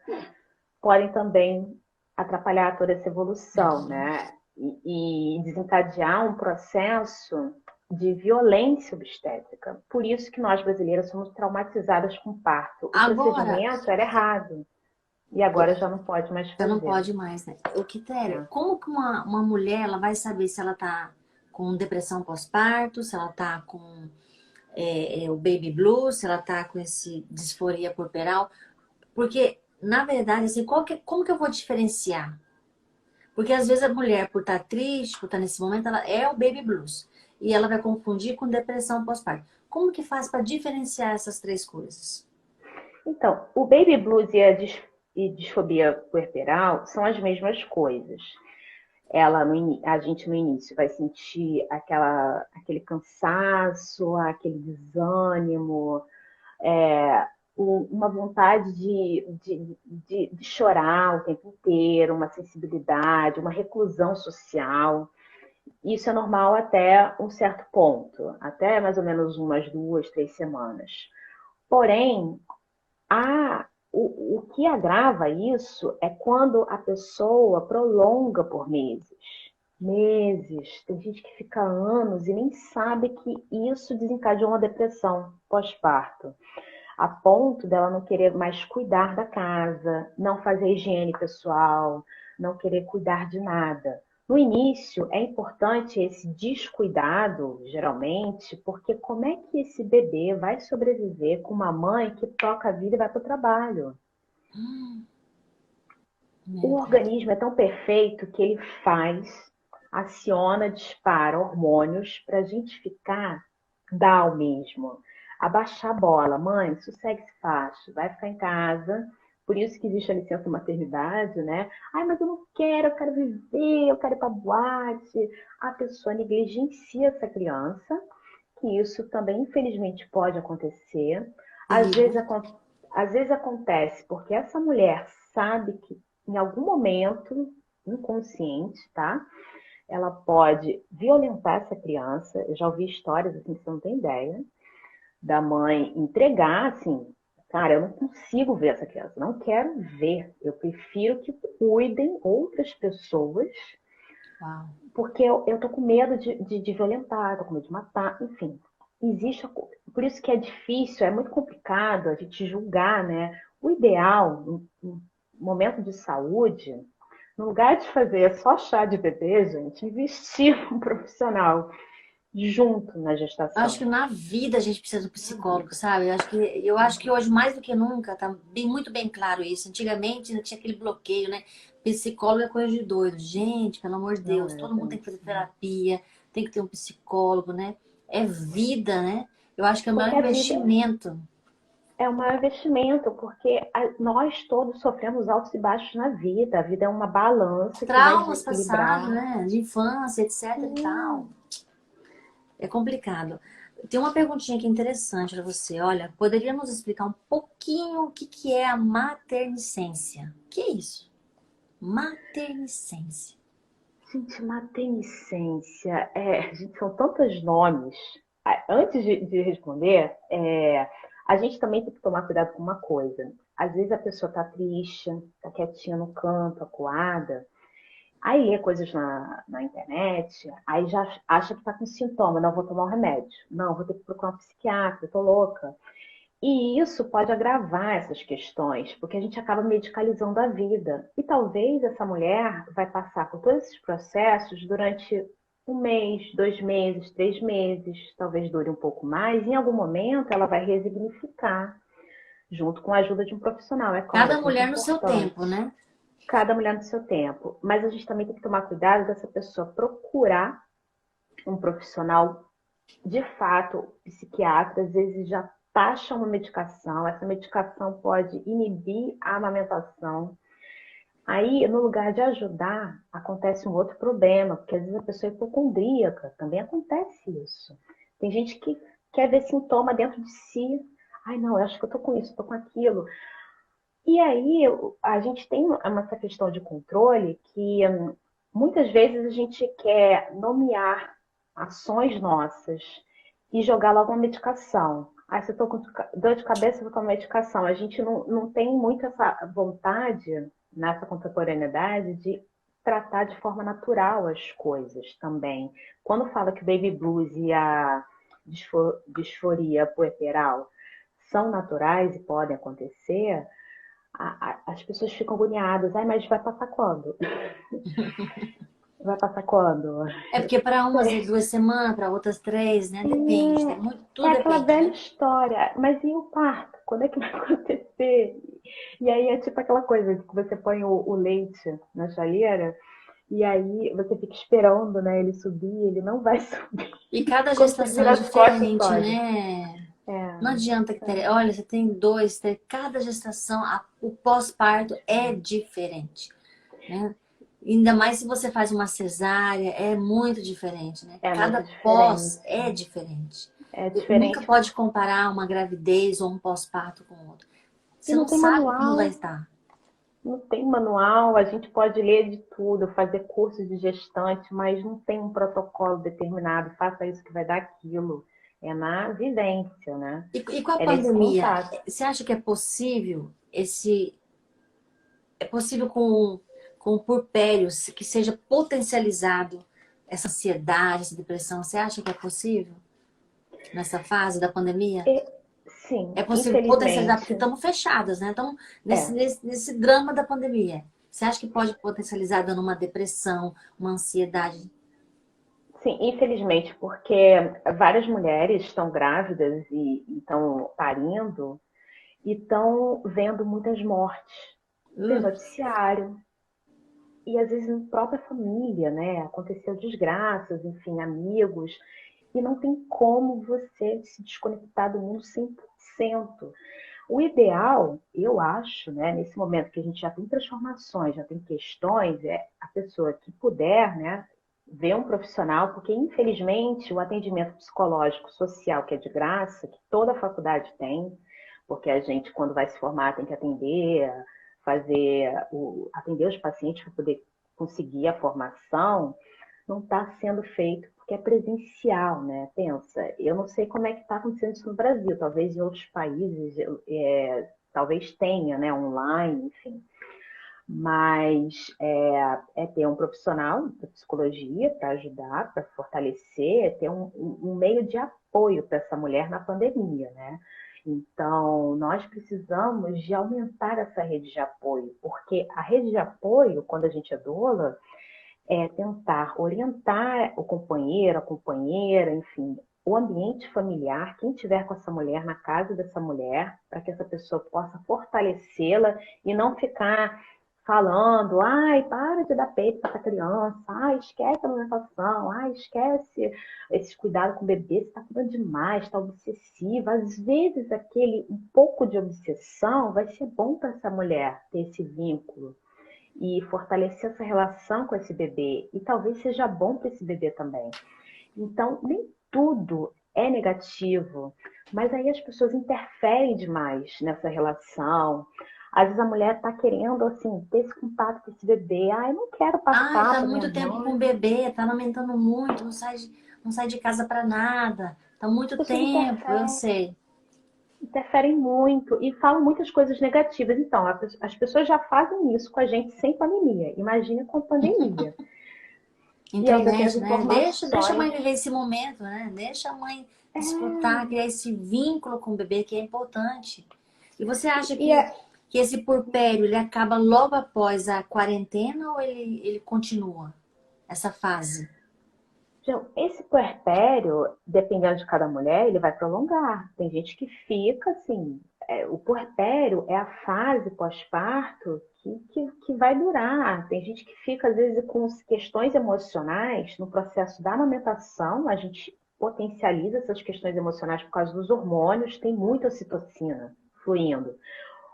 B: podem também atrapalhar toda essa evolução, né? E desencadear um processo de violência obstétrica. Por isso que nós brasileiras somos traumatizadas com parto. O
A: Agora,
B: procedimento era errado e agora já não pode mais
A: você não
B: fazer.
A: pode mais, né? O Quitéria,
B: É.
A: como que uma mulher ela vai saber se ela tá com depressão pós-parto, se ela tá com o baby blues, se ela tá com esse disforia corporal? Porque, na verdade, assim, como que eu vou diferenciar? Porque às vezes a mulher, por estar triste, por estar nesse momento, ela é o baby blues. E ela vai confundir com depressão pós-parto. Como que faz para diferenciar essas três coisas?
B: Então, o baby blues e disfobia puerperal são as mesmas coisas. A gente no início vai sentir aquele cansaço, aquele desânimo, uma vontade de chorar o tempo inteiro, uma sensibilidade, uma reclusão social. Isso é normal até um certo ponto, até mais ou menos umas 2, 3 semanas. Porém, o que agrava isso é quando a pessoa prolonga por meses. Meses. Tem gente que fica anos e nem sabe que isso desencadeou uma depressão pós-parto. A ponto dela não querer mais cuidar da casa, não fazer higiene pessoal, não querer cuidar de nada. No início, é importante esse descuidado, geralmente, porque como é que esse bebê vai sobreviver com uma mãe que toca a vida e vai para o trabalho?
A: Meu
B: O
A: Deus.
B: organismo é tão perfeito que ele aciona, dispara hormônios para a gente ficar down mesmo. Abaixar a bola. Mãe, sossegue-se fácil, vai ficar em casa. Por isso que existe a licença maternidade, né? Ai, mas eu não quero, eu quero viver, eu quero ir para boate. A pessoa negligencia essa criança, que isso também, infelizmente, pode acontecer. Às vezes,
A: Terrível.
B: às vezes acontece porque essa mulher sabe que em algum momento inconsciente, tá? Ela pode violentar essa criança. Eu já ouvi histórias assim que você não tem ideia, da mãe entregar assim, cara, eu não consigo ver essa criança, não quero ver. Eu prefiro que cuidem outras pessoas,
A: Uau.
B: porque eu tô com medo de violentar, tô com medo de matar, enfim. Existe por isso que é difícil, é muito complicado a gente julgar, né? O ideal, no momento de saúde, no lugar de fazer só chá de bebê, gente, investir num profissional junto na
A: Eu acho que
B: gestação.
A: na vida a gente precisa do
B: Na
A: psicólogo,
B: vida.
A: sabe? Eu acho que hoje mais do que nunca tá muito bem claro isso. Antigamente não tinha aquele bloqueio, né? Psicólogo é coisa de doido. Gente, pelo amor de
B: Não
A: Deus,
B: é,
A: todo mundo tem que
B: gente.
A: fazer terapia, tem que ter um psicólogo, né? É vida, né? Eu acho que é o maior
B: Porque a vida
A: investimento.
B: é um maior investimento, porque nós todos sofremos altos e baixos na vida. A vida é uma balança que vai
A: Traumas passados,
B: desequilibrar.
A: né? De infância, etc e tal.
B: Sim.
A: É complicado. Tem uma perguntinha aqui interessante para você. Olha, poderia nos explicar um pouquinho o que que é a maternicência? O que é isso? Maternicência.
B: Gente, maternicência, gente, são tantos nomes. Antes de responder, a gente também tem que tomar cuidado com uma coisa. Às vezes a pessoa tá triste, tá quietinha no canto, acuada, aí lê coisas na internet, aí já acha que tá com sintoma, não vou tomar um remédio, não, vou ter que procurar um psiquiatra, eu tô louca. E isso pode agravar essas questões, porque a gente acaba medicalizando a vida. E talvez essa mulher vai passar por todos esses processos durante 1 mês, 2 meses, 3 meses, talvez dure um pouco mais. E em algum momento ela vai resignificar, junto com a ajuda de um profissional. É claro,
A: Cada
B: é sempre
A: mulher no seu tempo,
B: importante.
A: né?
B: Cada mulher no seu tempo. Mas a gente também tem que tomar cuidado dessa pessoa procurar um profissional de fato, psiquiatra às vezes já taxa uma medicação, essa medicação pode inibir a amamentação. Aí, no lugar de ajudar, acontece um outro problema, porque às vezes a pessoa é hipocondríaca, também acontece isso. Tem gente que quer ver sintoma dentro de si. Ai, não, eu acho que eu tô com isso, tô com aquilo. E aí, a gente tem essa questão de controle que muitas vezes a gente quer nomear ações nossas e jogar logo uma medicação. Aí, se eu estou com dor de cabeça, eu vou tomar medicação. A gente não tem muito essa vontade, nessa contemporaneidade, de tratar de forma natural as coisas também. Quando fala que o baby blues e a disforia puerperal são naturais e podem acontecer, as pessoas ficam agoniadas. Ai, mas vai passar quando? Vai passar quando?
A: É porque para umas é 2 semanas, para outras 3, né? Depende, né? Muito,
B: É
A: tudo
B: aquela
A: depende,
B: velha
A: né?
B: história. Mas e o parto? Quando é que vai acontecer? E aí é tipo aquela coisa de que você põe o leite na chaleira e aí você fica esperando, né, ele subir, ele não vai subir.
A: E cada
B: Quando você
A: gestação é
B: vira as costas,
A: diferente,
B: sobe.
A: né? Não
B: É,
A: adianta que olha, você tem dois, cada gestação, o pós-parto é diferente, né? Ainda mais se você faz uma cesárea, é muito diferente, né?
B: é muito
A: Cada pós
B: diferente.
A: é diferente.
B: É
A: Nunca
B: diferente.
A: pode comparar uma gravidez ou um pós-parto com o outro.
B: E
A: Você
B: não
A: não
B: tem
A: sabe como vai
B: manual,
A: estar.
B: não tem manual, a gente pode ler de tudo, fazer cursos de gestante, mas não tem um protocolo determinado, faça isso que vai dar aquilo. É na vivência, né?
A: E com a
B: É nesse
A: pandemia,
B: contato.
A: você acha que é possível é possível com o puerpério que seja potencializado essa ansiedade, essa depressão? Você acha que é possível nessa fase da pandemia?
B: E, sim,
A: É possível potencializar, porque
B: infelizmente,
A: estamos fechadas, né? Estamos
B: é.
A: nesse drama da pandemia. Você acha que pode potencializar dando uma depressão, uma ansiedade?
B: Sim, infelizmente, porque várias mulheres estão grávidas e estão parindo e estão vendo muitas mortes, vendo
A: Uh,
B: noticiário. E às vezes na própria família, né? Aconteceu desgraças, enfim, amigos, e não tem como você se desconectar do mundo 100%. O ideal, eu acho, né, nesse momento que a gente já tem transformações, já tem questões, é a pessoa que puder, né, ver um profissional, porque infelizmente o atendimento psicológico social, que é de graça, que toda faculdade tem, porque a gente, quando vai se formar, tem que atender, atender os pacientes para poder conseguir a formação, não está sendo feito porque é presencial, né? Pensa, eu não sei como é que está acontecendo isso no Brasil, talvez em outros países, talvez tenha, né, online, enfim. Mas é ter um profissional da psicologia para ajudar, para fortalecer, é ter um meio de apoio para essa mulher na pandemia, né? Então, nós precisamos de aumentar essa rede de apoio, porque a rede de apoio, quando a gente é doula, é tentar orientar o companheiro, a companheira, enfim, o ambiente familiar, quem tiver com essa mulher, na casa dessa mulher, para que essa pessoa possa fortalecê-la e não ficar falando, ai, para de dar peito para essa criança, ai, esquece a alimentação, ai, esquece esse cuidado com o bebê, você está cuidando demais, está obsessiva. Às vezes, aquele um pouco de obsessão vai ser bom para essa mulher ter esse vínculo e fortalecer essa relação com esse bebê. E talvez seja bom para esse bebê também. Então, nem tudo é negativo, mas aí as pessoas interferem demais nessa relação. Às vezes a mulher está querendo, assim, ter esse contato com esse bebê. Ah, eu não quero
A: Ai,
B: passar
A: tá
B: para minha
A: muito tempo com o
B: mãe.
A: bebê, tá amamentando muito, não sai de casa para nada. Tá muito
B: As pessoas
A: tempo, eu sei.
B: interferem muito e falam muitas coisas negativas. Então, as pessoas já fazem isso com a gente sem pandemia. Imagina com pandemia. E ainda tem as
A: Internet, né? Deixa a
B: informações.
A: mãe viver esse momento, né? Deixa a mãe desfrutar, criar esse vínculo com o bebê que é importante. E você acha
B: E é,
A: que esse puerpério, ele acaba logo após a quarentena ou ele continua essa fase?
B: Então, esse puerpério, dependendo de cada mulher, ele vai prolongar. Tem gente que fica assim. O puerpério é a fase pós-parto que vai durar. Tem gente que fica, às vezes, com questões emocionais no processo da amamentação. A gente potencializa essas questões emocionais por causa dos hormônios, tem muita ocitocina fluindo.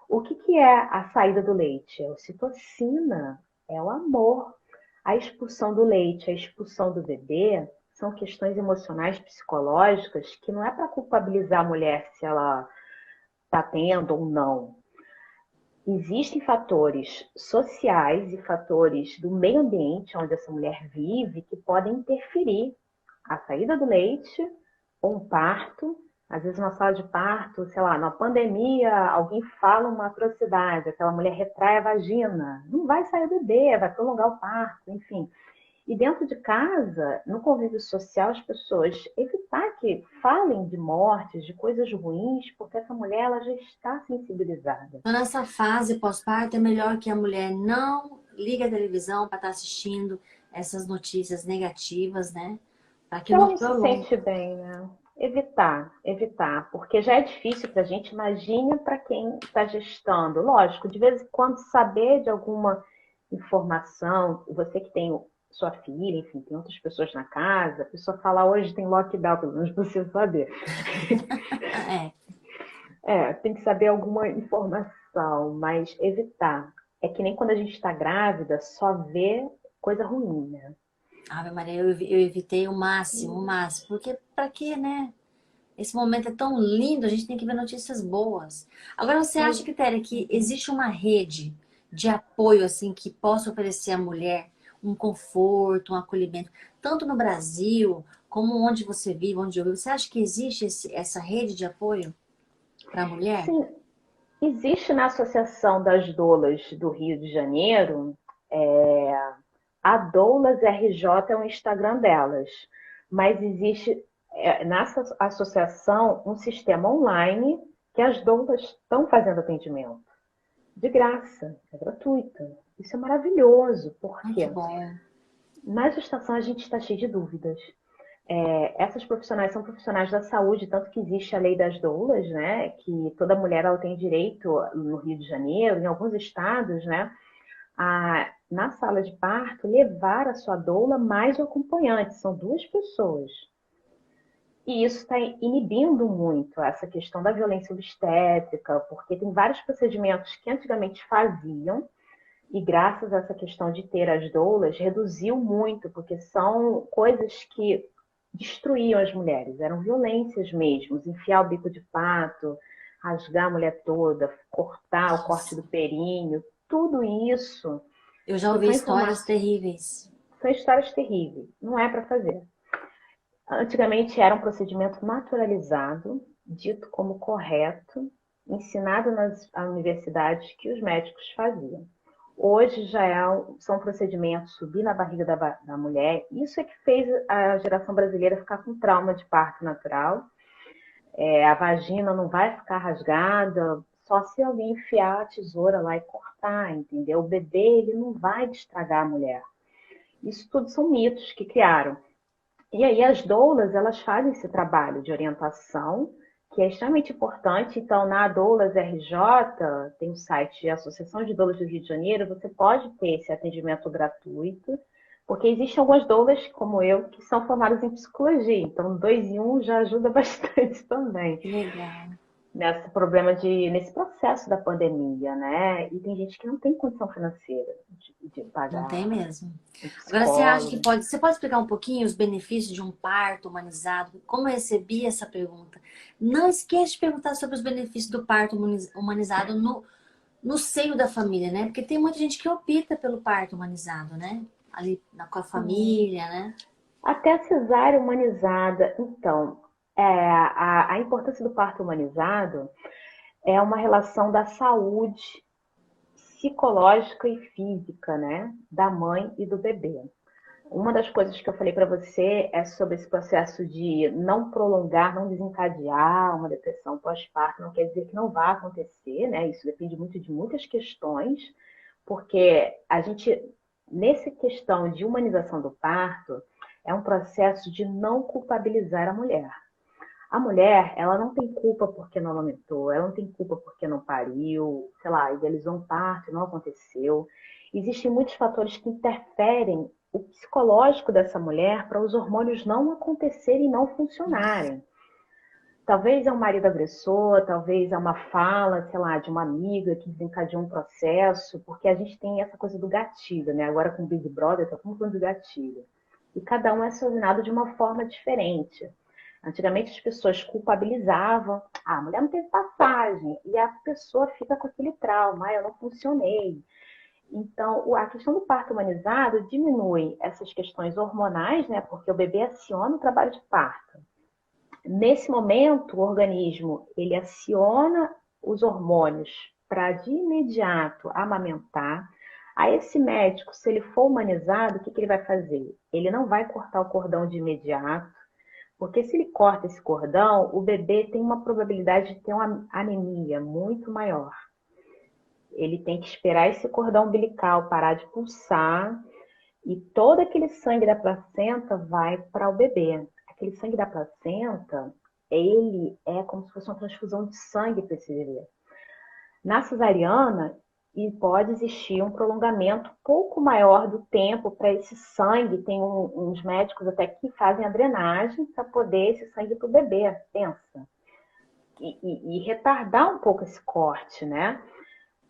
B: O que é a saída do leite? É a ocitocina, é o amor. A expulsão do leite, a expulsão do bebê são questões emocionais, psicológicas, que não é para culpabilizar a mulher se ela está tendo ou não. Existem fatores sociais e fatores do meio ambiente onde essa mulher vive que podem interferir a saída do leite ou um parto. Às vezes, na sala de parto, sei lá, na pandemia, alguém fala uma atrocidade, aquela mulher retrai a vagina, não vai sair o bebê, vai prolongar o parto, enfim. E dentro de casa, no convívio social, as pessoas evitar que falem de mortes, de coisas ruins, porque essa mulher ela já está sensibilizada.
A: Então, nessa fase pós-parto, é melhor que a mulher não ligue a televisão para estar assistindo essas notícias negativas, né? Para que
B: Se ela
A: não
B: não se
A: prolongue.
B: sente bem, né? Evitar, porque já é difícil para a gente, imagine para quem está gestando. Lógico, de vez em quando saber de alguma informação, você que tem sua filha, enfim, tem outras pessoas na casa, a pessoa fala hoje tem lockdown, pelo menos você saber.
A: É,
B: Tem que saber alguma informação, mas evitar. É que nem quando a gente está grávida, só vê coisa ruim, né?
A: Ave Maria, eu evitei o máximo, o máximo. Porque, pra quê, né? Esse momento é tão lindo, a gente tem que ver notícias boas. Agora, você acha, Quitéria, que existe uma rede de apoio assim que possa oferecer à mulher um conforto, um acolhimento, tanto no Brasil como onde você vive, onde eu vivo? Você acha que existe essa rede de apoio para a mulher?
B: Sim, existe na Associação das Doulas do Rio de Janeiro, a Doulas RJ é o Instagram delas, mas existe nessa associação um sistema online que as doulas estão fazendo atendimento. De graça, é gratuita. Isso é maravilhoso,
A: Ai, que
B: porque
A: bom.
B: na gestação a gente está cheio de dúvidas. Essas profissionais são profissionais da saúde, tanto que existe a lei das doulas, né? Que toda mulher ela tem direito no Rio de Janeiro, em alguns estados, né? Na sala de parto, levar a sua doula mais o acompanhante. São duas pessoas. E isso está inibindo muito essa questão da violência obstétrica, porque tem vários procedimentos que antigamente faziam, e graças a essa questão de ter as doulas, reduziu muito, porque são coisas que destruíam as mulheres, eram violências mesmo, enfiar o bico de pato, rasgar a mulher toda, cortar o corte
A: Nossa,
B: do períneo, tudo isso,
A: eu já
B: que
A: ouvi
B: são
A: histórias
B: informações,
A: terríveis.
B: são histórias terríveis, não é para fazer. Antigamente era um procedimento naturalizado, dito como correto, ensinado nas universidades que os médicos faziam. Hoje já são procedimentos subir na barriga da mulher. Isso é que fez a geração brasileira ficar com trauma de parto natural. A vagina não vai ficar rasgada, só se alguém enfiar a tesoura lá e cortar, entendeu? O bebê ele não vai estragar a mulher. Isso tudo são mitos que criaram. E aí as doulas, elas fazem esse trabalho de orientação, que é extremamente importante. Então, na Doulas RJ, tem o site Associação de Doulas do Rio de Janeiro, você pode ter esse atendimento gratuito, porque existem algumas doulas, como eu, que são formadas em psicologia. Então, 2 em 1 já ajuda bastante também
A: Que legal.
B: nesse processo da pandemia, né? E tem gente que não tem condição financeira de
A: Não tem
B: pagar
A: mesmo.
B: um
A: Agora,
B: psicólogo.
A: você pode explicar um pouquinho os benefícios de um parto humanizado? Como eu recebi essa pergunta? Não esqueça de perguntar sobre os benefícios do parto humanizado no seio da família, né? Porque tem muita gente que opta pelo parto humanizado, né? Com a
B: Sim.
A: família, né?
B: Até a cesárea humanizada. Então, a importância do parto humanizado é uma relação da saúde psicológica e física, né, da mãe e do bebê. Uma das coisas que eu falei para você é sobre esse processo de não prolongar, não desencadear uma depressão pós-parto. Não quer dizer que não vá acontecer, né? Isso depende muito de muitas questões, porque a gente, nessa questão de humanização do parto, é um processo de não culpabilizar a mulher. A mulher, ela não tem culpa porque não amamentou, ela não tem culpa porque não pariu, sei lá, idealizou um parto e não aconteceu. Existem muitos fatores que interferem o psicológico dessa mulher para os hormônios não acontecerem e não funcionarem. Talvez é um marido agressor, talvez é uma fala, sei lá, de uma amiga que desencadeou um processo, porque a gente tem essa coisa do gatilho, né? Agora com o Big Brother, tá falando de gatilho. E cada um é acionado de uma forma diferente. Antigamente as pessoas culpabilizavam, a mulher não teve passagem, e a pessoa fica com aquele trauma, eu não funcionei. Então, a questão do parto humanizado diminui essas questões hormonais, né? Porque o bebê aciona o trabalho de parto. Nesse momento, o organismo ele aciona os hormônios para de imediato amamentar. Aí esse médico, se ele for humanizado, o que ele vai fazer? Ele não vai cortar o cordão de imediato, porque se ele corta esse cordão, o bebê tem uma probabilidade de ter uma anemia muito maior. Ele tem que esperar esse cordão umbilical parar de pulsar e todo aquele sangue da placenta vai para o bebê. Aquele sangue da placenta, ele é como se fosse uma transfusão de sangue para esse bebê. Na cesariana, e pode existir um prolongamento um pouco maior do tempo para esse sangue. Tem uns médicos até que fazem a drenagem para poder esse sangue para o bebê, pensa. E retardar um pouco esse corte, né?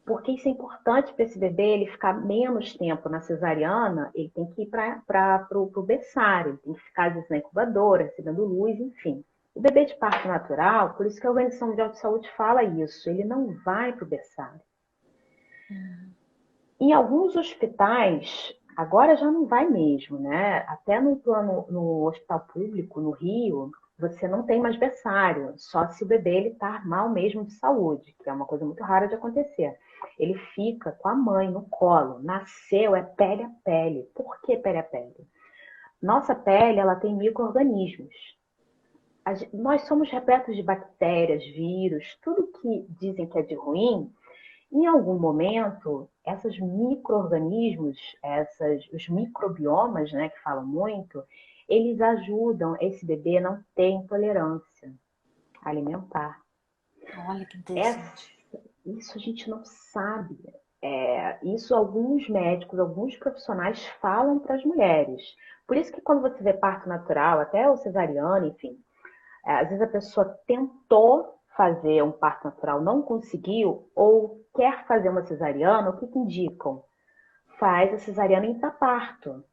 B: Porque isso é importante para esse bebê ele ficar menos tempo na cesariana, ele tem que ir para o berçário, ele tem que ficar às vezes na incubadora, recebendo luz, enfim. O bebê de parto natural, por isso que a Organização Mundial de Saúde fala isso, ele não vai para o berçário. Em alguns hospitais, agora já não vai mesmo, né? Até no hospital público, no Rio, você não tem mais berçário, só se o bebê ele tá mal mesmo de saúde, que é uma coisa muito rara de acontecer. Ele fica com a mãe no colo, nasceu, é pele a pele. Por que pele a pele? Nossa pele, ela tem micro-organismos. Nós somos repletos de bactérias, vírus, tudo que dizem que é de ruim, em algum momento, esses micro-organismos, os microbiomas, né, que falam muito, eles ajudam esse bebê a não ter intolerância alimentar.
A: Olha que
B: Essa-
A: interessante.
B: isso a gente não sabe. Isso alguns médicos, alguns profissionais falam para as mulheres. Por isso que quando você vê parto natural, até o cesariano, enfim, às vezes a pessoa tentou fazer um parto natural, não conseguiu, ou quer fazer uma cesariana, o que que indicam? Faz a cesariana em intraparto.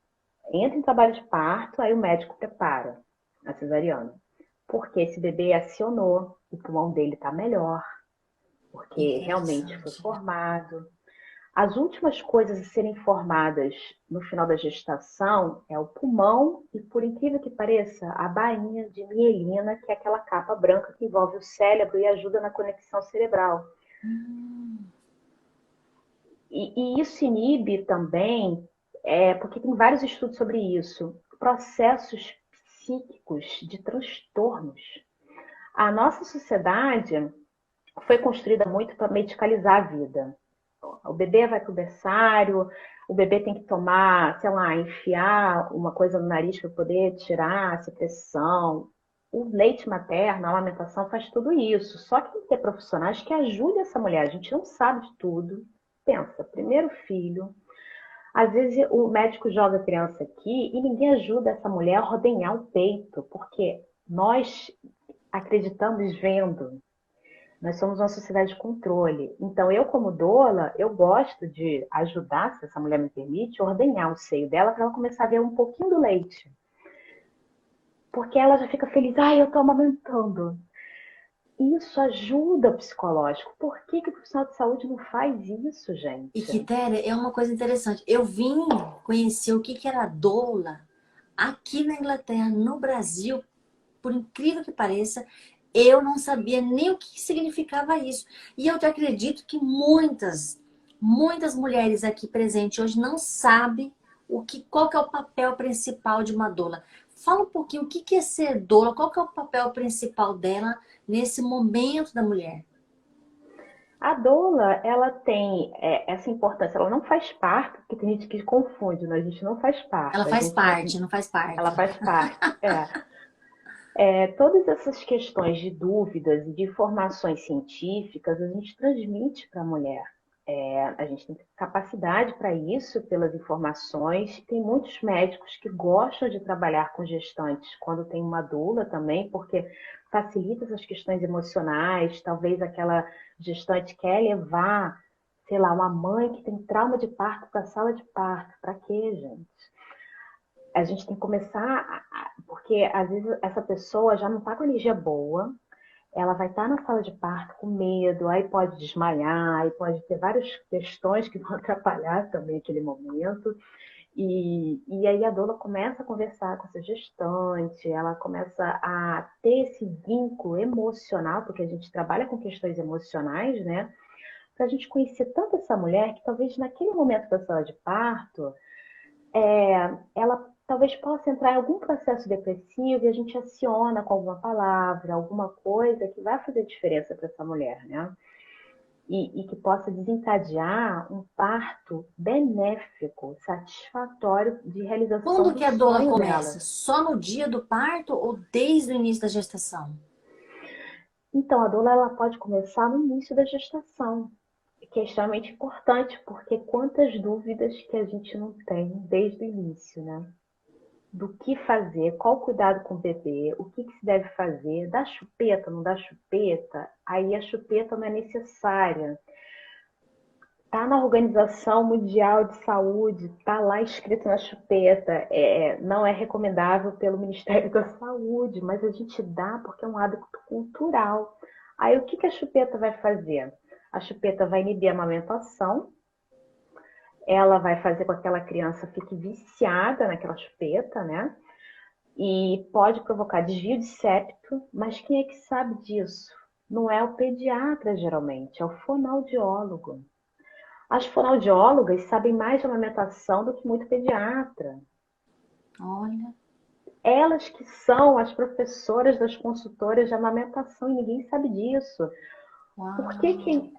B: Entra em trabalho de parto, aí o médico prepara a cesariana. Porque esse bebê acionou, o pulmão dele está melhor, porque realmente foi
A: Interessante.
B: formado. As últimas coisas a serem formadas no final da gestação é o pulmão e, por incrível que pareça, a bainha de mielina, que é aquela capa branca que envolve o cérebro e ajuda na conexão cerebral.
A: Hum,
B: E isso inibe também, porque tem vários estudos sobre isso, processos psíquicos de transtornos. A nossa sociedade foi construída muito para medicalizar a vida. O bebê vai para o berçário, o bebê tem que tomar, sei lá, enfiar uma coisa no nariz para poder tirar a secreção. O leite materno, a amamentação faz tudo isso. Só que tem que ter profissionais que ajudem essa mulher. A gente não sabe de tudo. Pensa, primeiro filho. Às vezes o médico joga a criança aqui e ninguém ajuda essa mulher a ordenhar o peito, porque nós acreditamos vendo. Nós somos uma sociedade de controle. Então, eu, como doula, eu gosto de ajudar, se essa mulher me permite, ordenhar o seio dela para ela começar a ver um pouquinho do leite. Porque ela já fica feliz, ai, eu estou amamentando. Isso ajuda o psicológico. Por que, que o profissional de saúde não faz isso,
A: e
B: gente?
A: Quitéria, é uma coisa interessante. Eu vim conhecer o que que era doula aqui na Inglaterra, no Brasil, por incrível que pareça, eu não sabia nem o que significava isso. E eu te acredito que muitas mulheres aqui presentes hoje não sabem qual que é o papel principal de uma doula. Fala um pouquinho o que que é ser doula, qual que é o papel principal dela nesse momento da mulher.
B: A doula, ela tem essa importância. Ela não faz parte, porque tem gente que confunde, né? A gente não faz
A: Ela
B: parte. A
A: faz
B: gente,
A: parte, não faz
B: ela
A: parte.
B: faz parte. Todas essas questões de dúvidas e de informações científicas a gente transmite para a mulher. A gente tem capacidade para isso pelas informações. Tem muitos médicos que gostam de trabalhar com gestantes quando tem uma doula também, porque facilita essas questões emocionais. Talvez aquela gestante quer levar, sei lá, uma mãe que tem trauma de parto para a sala de parto. Para quê, gente? A gente tem que começar, porque às vezes essa pessoa já não está com energia boa, ela vai estar na sala de parto com medo, aí pode desmaiar, aí pode ter várias questões que vão atrapalhar também aquele momento. E aí a doula começa a conversar com essa gestante, ela começa a ter esse vínculo emocional, porque a gente trabalha com questões emocionais, né? Para a gente conhecer tanto essa mulher que talvez naquele momento da sala de parto ela talvez possa entrar em algum processo depressivo e a gente aciona com alguma palavra, alguma coisa que vai fazer diferença para essa mulher, né? E que possa desencadear um parto benéfico, satisfatório de realização
A: Quando
B: do
A: que a doula
B: sonho dela.
A: começa? Só no dia do parto ou desde o início da gestação?
B: Então, a doula ela pode começar no início da gestação, que é extremamente importante, porque quantas dúvidas que a gente não tem desde o início, né? Do que fazer, qual cuidado com o bebê, o que se deve fazer, dá chupeta, não dá chupeta, aí a chupeta não é necessária. tá na Organização Mundial de Saúde, tá lá escrito na chupeta, não é recomendável pelo Ministério da Saúde, mas a gente dá porque é um hábito cultural. Aí o que que a chupeta vai fazer? A chupeta vai inibir a amamentação, ela vai fazer com que aquela criança fique viciada naquela chupeta, né? E pode provocar desvio de septo, mas quem é que sabe disso? Não é o pediatra, geralmente, é o fonoaudiólogo. As fonoaudiólogas sabem mais de amamentação do que muito pediatra.
A: Olha,
B: Elas que são as professoras das consultoras de amamentação e ninguém sabe disso. Por que
A: uau.
B: que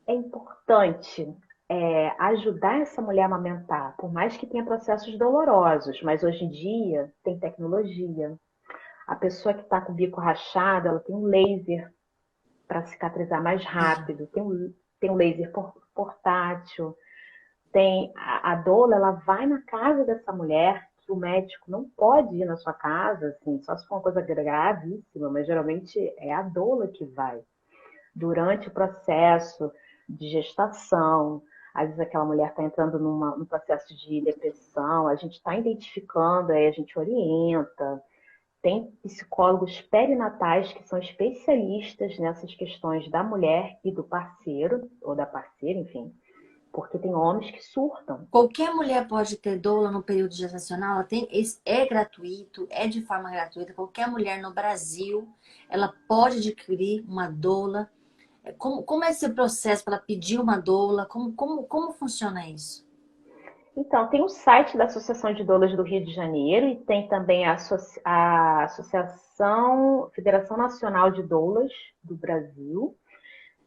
B: é importante ajudar essa mulher a amamentar? Por mais que tenha processos dolorosos, mas hoje em dia tem tecnologia. A pessoa que está com o bico rachado, ela tem um laser para cicatrizar mais
A: Sim.
B: rápido, tem um laser portátil. Tem a doula, ela vai na casa dessa mulher, que o médico não pode ir na sua casa, assim, só se for uma coisa gravíssima, mas geralmente é a doula que vai. Durante o processo de gestação, às vezes aquela mulher está entrando num processo de depressão, a gente está identificando, aí a gente orienta. Tem psicólogos perinatais que são especialistas nessas questões da mulher e do parceiro, ou da parceira, enfim, porque tem homens que surtam.
A: Qualquer mulher pode ter doula no período gestacional, ela tem, é gratuito, é de forma gratuita. Qualquer mulher no Brasil, ela pode adquirir uma doula. Como é esse processo para ela pedir uma doula? Como funciona isso?
B: Então, tem o site da Associação de Doulas do Rio de Janeiro e tem também a Associação Federação Nacional de Doulas do Brasil,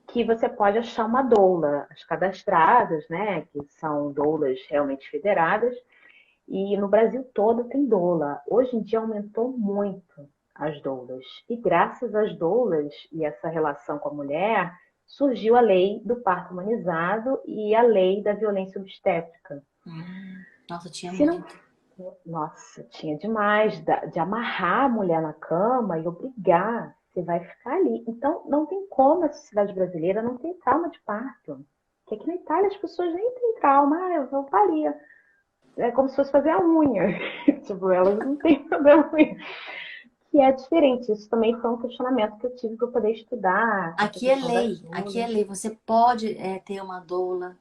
B: que você pode achar uma doula, as cadastradas, né, que são doulas realmente federadas, e no Brasil todo tem doula. Hoje em dia aumentou muito as doulas. E graças às doulas e essa relação com a mulher, surgiu a lei do parto humanizado e a lei da violência obstétrica.
A: Nossa, tinha
B: Se não,
A: muito.
B: nossa, tinha demais de amarrar a mulher na cama e obrigar, você vai ficar ali. Então, não tem como a sociedade brasileira não ter trauma de parto. Porque aqui na Itália as pessoas nem têm trauma, eu vou parir. É como se fosse fazer a unha. Tipo, elas não têm problema com isso. Que é diferente. Isso também foi um questionamento que eu tive para poder estudar essa
A: Aqui é
B: questão das
A: lei, aqui é
B: doulas.
A: lei. Você pode ter uma doula.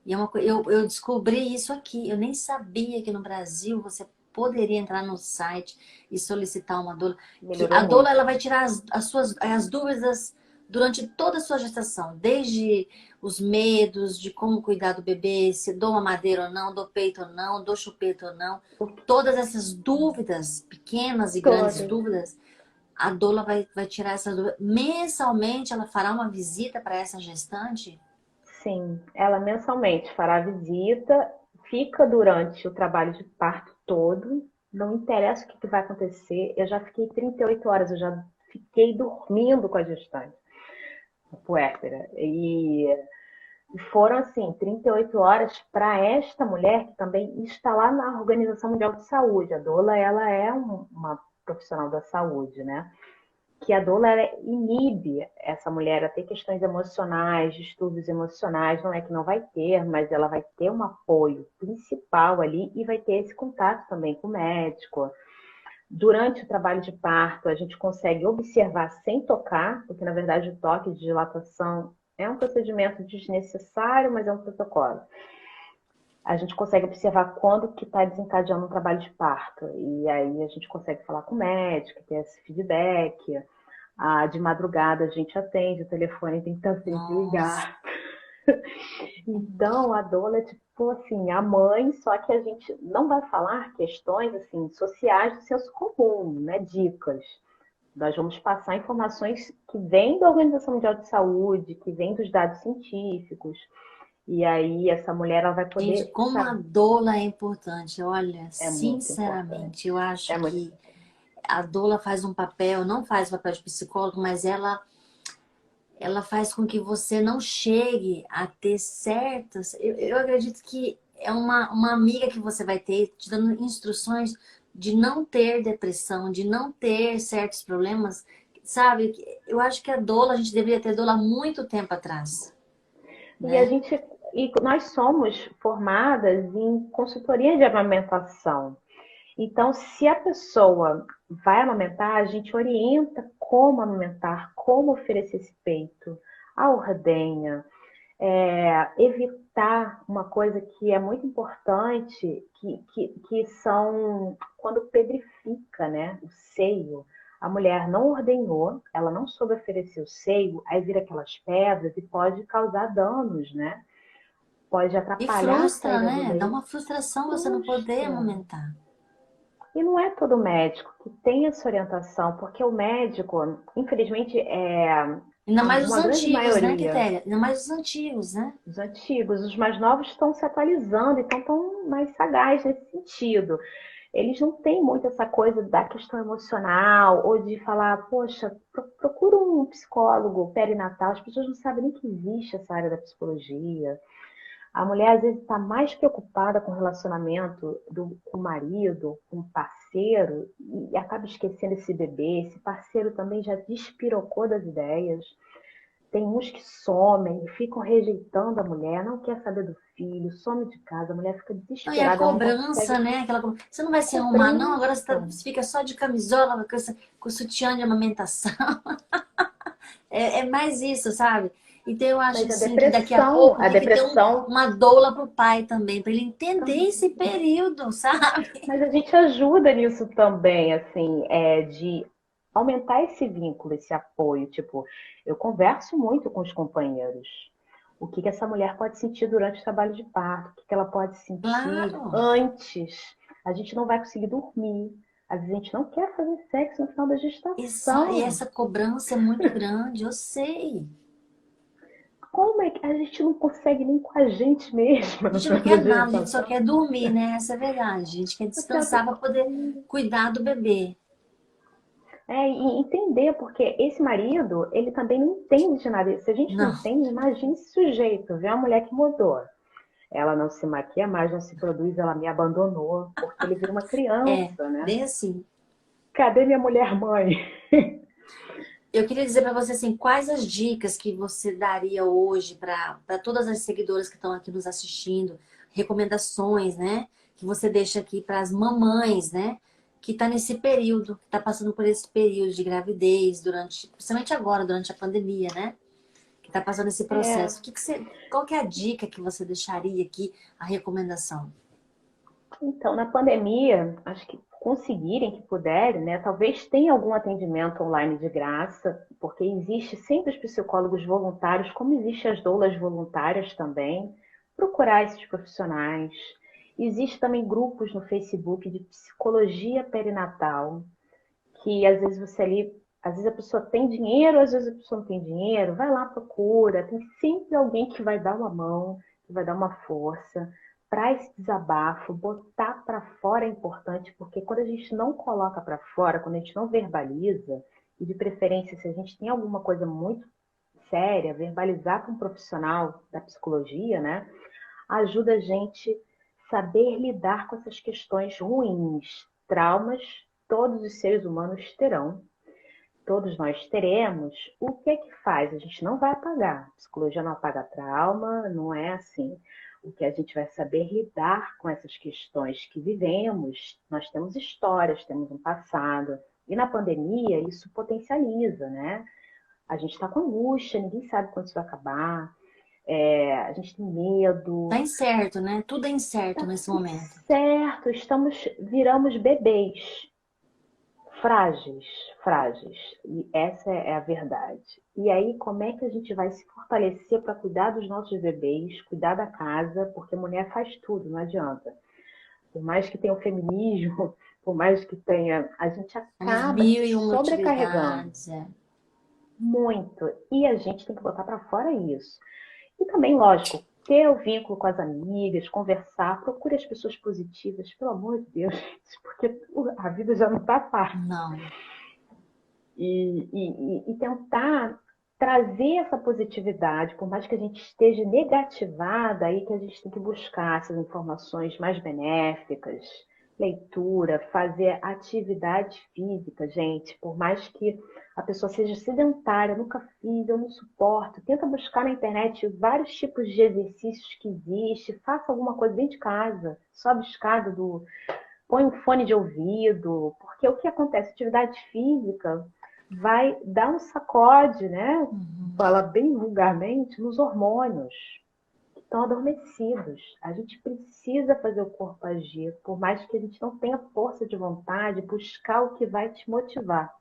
A: E é eu descobri isso aqui. Eu nem sabia que no Brasil você poderia entrar no site e solicitar uma doula. Que
B: Melhorou
A: a doula
B: muito.
A: ela vai tirar as dúvidas durante toda a sua gestação, desde os medos de como cuidar do bebê, se dou mamadeira ou não, dou peito ou não, dou chupeta ou não. Todas essas dúvidas, pequenas e grandes
B: Todas.
A: dúvidas, a doula vai tirar essas dúvidas. Mensalmente ela fará uma visita para essa gestante.
B: Sim, ela mensalmente fará visita, fica durante o trabalho de parto todo, não interessa o que vai acontecer. Eu já fiquei 38 horas, eu já fiquei dormindo com a gestante, a puérpera. E foram, assim, 38 horas para esta mulher que também está lá na Organização Mundial de Saúde. A doula, ela é uma profissional da saúde, né? Que a doula inibe essa mulher a ter questões emocionais, distúrbios emocionais, não é que não vai ter, mas ela vai ter um apoio principal ali e vai ter esse contato também com o médico. Durante o trabalho de parto, a gente consegue observar sem tocar, porque na verdade o toque de dilatação é um procedimento desnecessário, mas é um protocolo. A gente consegue observar quando que está desencadeando um trabalho de parto. E aí a gente consegue falar com o médico, ter esse feedback. De madrugada a gente atende, o telefone tem que estar sempre
A: Nossa.
B: ligado. Então a doula é tipo assim, a mãe, só que a gente não vai falar questões assim sociais do senso comum, né? Dicas. Nós vamos passar informações que vêm da Organização Mundial de Saúde, que vêm dos dados científicos. E aí essa mulher ela vai
A: Gente,
B: poder
A: como a
B: saber.
A: doula é importante. Olha,
B: É muito importante.
A: sinceramente, eu acho
B: É muito.
A: que a doula faz um papel, não faz o papel de psicólogo, mas ela faz com que você não chegue a ter certas. Eu acredito que é uma amiga que você vai ter te dando instruções de não ter depressão, de não ter certos problemas, sabe? Eu acho que a doula, a gente deveria ter doula há muito tempo atrás,
B: E a
A: né?
B: gente, E nós somos formadas em consultoria de amamentação. Então, se a pessoa vai amamentar, a gente orienta como amamentar, como oferecer esse peito, a ordenha, evitar uma coisa que é muito importante, que são quando pedrifica, né, o seio. A mulher não ordenhou, ela não soube oferecer o seio, aí vira aquelas pedras e pode causar danos, né? Pode
A: E
B: atrapalhar a
A: frustra,
B: saída do
A: né? Dá
B: leite.
A: uma frustração você não poder
B: Frustra.
A: amamentar.
B: E não é todo médico que tem essa orientação, porque o médico, infelizmente,
A: Ainda mais os
B: uma grande
A: antigos, né,
B: maioria,
A: Quitéria? Ainda mais os antigos, né?
B: os antigos, os mais novos estão se atualizando, então estão mais sagazes nesse sentido. Eles não têm muito essa coisa da questão emocional ou de falar, poxa, procura um psicólogo perinatal. As pessoas não sabem nem que existe essa área da psicologia. A mulher às vezes está mais preocupada com o relacionamento com o marido, com o parceiro, e acaba esquecendo esse bebê. Esse parceiro também já despirocou das ideias. Tem uns que somem e ficam rejeitando a mulher, não quer saber do filho, some de casa, a mulher fica
A: Não, e a
B: desesperada, ela não
A: cobrança,
B: consegue.
A: né? Você não vai se arrumar, não? Agora
B: Cobrança.
A: você fica só de camisola, com sutiã de amamentação. É mais isso, sabe? Então eu acho
B: Mas
A: assim que daqui a pouco
B: a
A: tem que ter
B: depressão,
A: uma doula pro pai também, para ele entender
B: também.
A: esse período, sabe?
B: Mas a gente ajuda nisso também, assim, de aumentar esse vínculo, esse apoio. Tipo, eu converso muito com os companheiros. O que essa mulher pode sentir durante o trabalho de parto, o que ela pode sentir
A: Claro.
B: antes. A gente não vai conseguir dormir. Às vezes a gente não quer fazer sexo no final da
A: E
B: gestação.
A: essa cobrança é muito grande, eu sei.
B: Como é que a gente não consegue nem com a gente mesma
A: A
B: no
A: gente não
B: final da
A: quer nada, a gente só
B: gestação?
A: quer dormir, né? Essa é a verdade. A gente quer
B: Eu quero
A: descansar para poder
B: dormir.
A: cuidar do bebê.
B: E entender, porque esse marido, ele também não entende de nada. Se a gente não
A: Não,
B: entende, imagine esse sujeito, vê uma mulher que mudou. Ela não se maquia mais, não se produz, ela me abandonou, porque ele vira uma
A: é
B: criança, né?
A: bem assim.
B: Cadê minha mulher mãe?
A: Eu queria dizer para você assim, quais as dicas que você daria hoje para todas as seguidoras que estão aqui nos assistindo, recomendações, né? Que você deixa aqui para as mamães, né? Que está nesse período, que está passando por esse período de gravidez durante, principalmente agora, durante a pandemia, né? Que está passando esse
B: É,
A: processo. Qual que é a dica que você deixaria aqui, a recomendação?
B: então, na pandemia, acho que conseguirem que puderem, né? Talvez tenha algum atendimento online de graça, porque existe sempre os psicólogos voluntários, como existe as doulas voluntárias também, procurar esses profissionais. Existe também grupos no Facebook de psicologia perinatal, que às vezes você ali, às vezes a pessoa tem dinheiro, às vezes a pessoa não tem dinheiro, vai lá, procura, tem sempre alguém que vai dar uma mão, que vai dar uma força para esse desabafo, botar para fora é importante, porque quando a gente não coloca para fora, quando a gente não verbaliza, e de preferência se a gente tem alguma coisa muito séria, verbalizar para um profissional da psicologia, né, ajuda a gente saber lidar com essas questões ruins, traumas, todos os seres humanos terão, todos nós teremos. O que é que faz? A gente não vai apagar. A psicologia não apaga trauma, não é assim. O que a gente vai saber lidar com essas questões que vivemos. Nós temos histórias, temos um passado. E na pandemia, isso potencializa, né? A gente está com angústia, ninguém sabe quando isso vai acabar. A gente tem
A: Tá
B: medo.
A: incerto, né? Tudo é incerto
B: Tá
A: nesse
B: tudo
A: momento.
B: certo, viramos bebês. Frágeis, frágeis. E essa é a verdade. E aí, como é que a gente vai se fortalecer para cuidar dos nossos bebês, cuidar da casa, porque mulher faz tudo, não adianta. Por mais que tenha o feminismo, por mais que tenha, a gente
A: As
B: acaba
A: mil
B: se
A: e uma
B: sobrecarregando
A: utilidades, é.
B: muito. E a gente tem que botar para fora isso. E também, lógico, ter o vínculo com as amigas, conversar, procure as pessoas positivas, pelo amor de Deus, gente, porque a vida já não está fácil.
A: Não.
B: E tentar trazer essa positividade, por mais que a gente esteja negativada, aí que a gente tem que buscar essas informações mais benéficas, Leitura, fazer atividade física, gente, por mais que a pessoa seja sedentária, nunca fiz, eu não suporto, tenta buscar na internet vários tipos de exercícios que existem, faça alguma coisa dentro de casa, sobe escada põe um fone de ouvido, porque o que acontece? Atividade física vai dar um sacode, né? Fala bem vulgarmente, nos hormônios que estão adormecidos. A gente precisa fazer o corpo agir, por mais que a gente não tenha força de vontade, buscar o que vai te motivar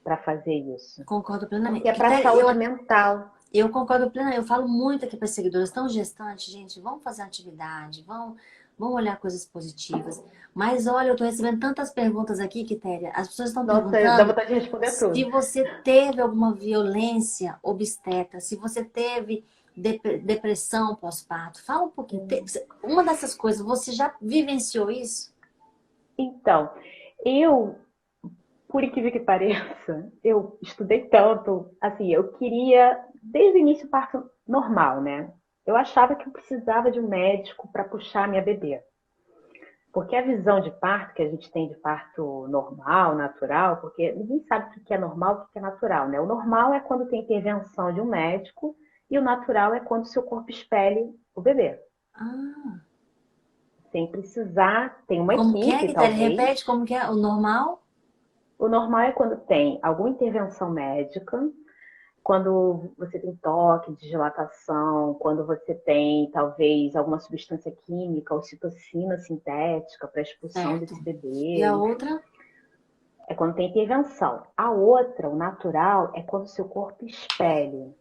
B: para fazer isso.
A: Concordo
B: Porque
A: plenamente.
B: é para a saúde mental.
A: Eu concordo plenamente. Eu falo muito aqui para as seguidoras tão gestantes, gente, vamos fazer atividade, vamos olhar coisas positivas. Mas olha, eu estou recebendo tantas perguntas aqui, Quitéria. As pessoas estão
B: Nossa, dá
A: perguntando
B: vontade de responder
A: se
B: tudo.
A: você teve alguma violência obstétrica, se você teve depressão pós-parto. Fala um pouquinho. Uma dessas coisas, você já vivenciou isso?
B: Então, eu, por incrível que pareça, eu estudei tanto, assim, eu queria, desde o início, parto normal, né? Eu achava que eu precisava de um médico para puxar minha bebê. Porque a visão de parto que a gente tem de parto normal, natural, porque ninguém sabe o que é normal e o que é natural, né? O normal é quando tem intervenção de um médico e o natural é quando o seu corpo expele o bebê.
A: Ah,
B: Sem precisar, tem uma
A: como que é,
B: equipe,
A: Quitéria?
B: talvez.
A: Repete como que é o normal?
B: O normal é quando tem alguma intervenção médica, quando você tem toque de dilatação, quando você tem talvez alguma substância química, ocitocina sintética para expulsão
A: Certo.
B: desse
A: E a
B: bebê,
A: outra?
B: é quando tem intervenção. A outra, o natural, é quando o seu corpo expele.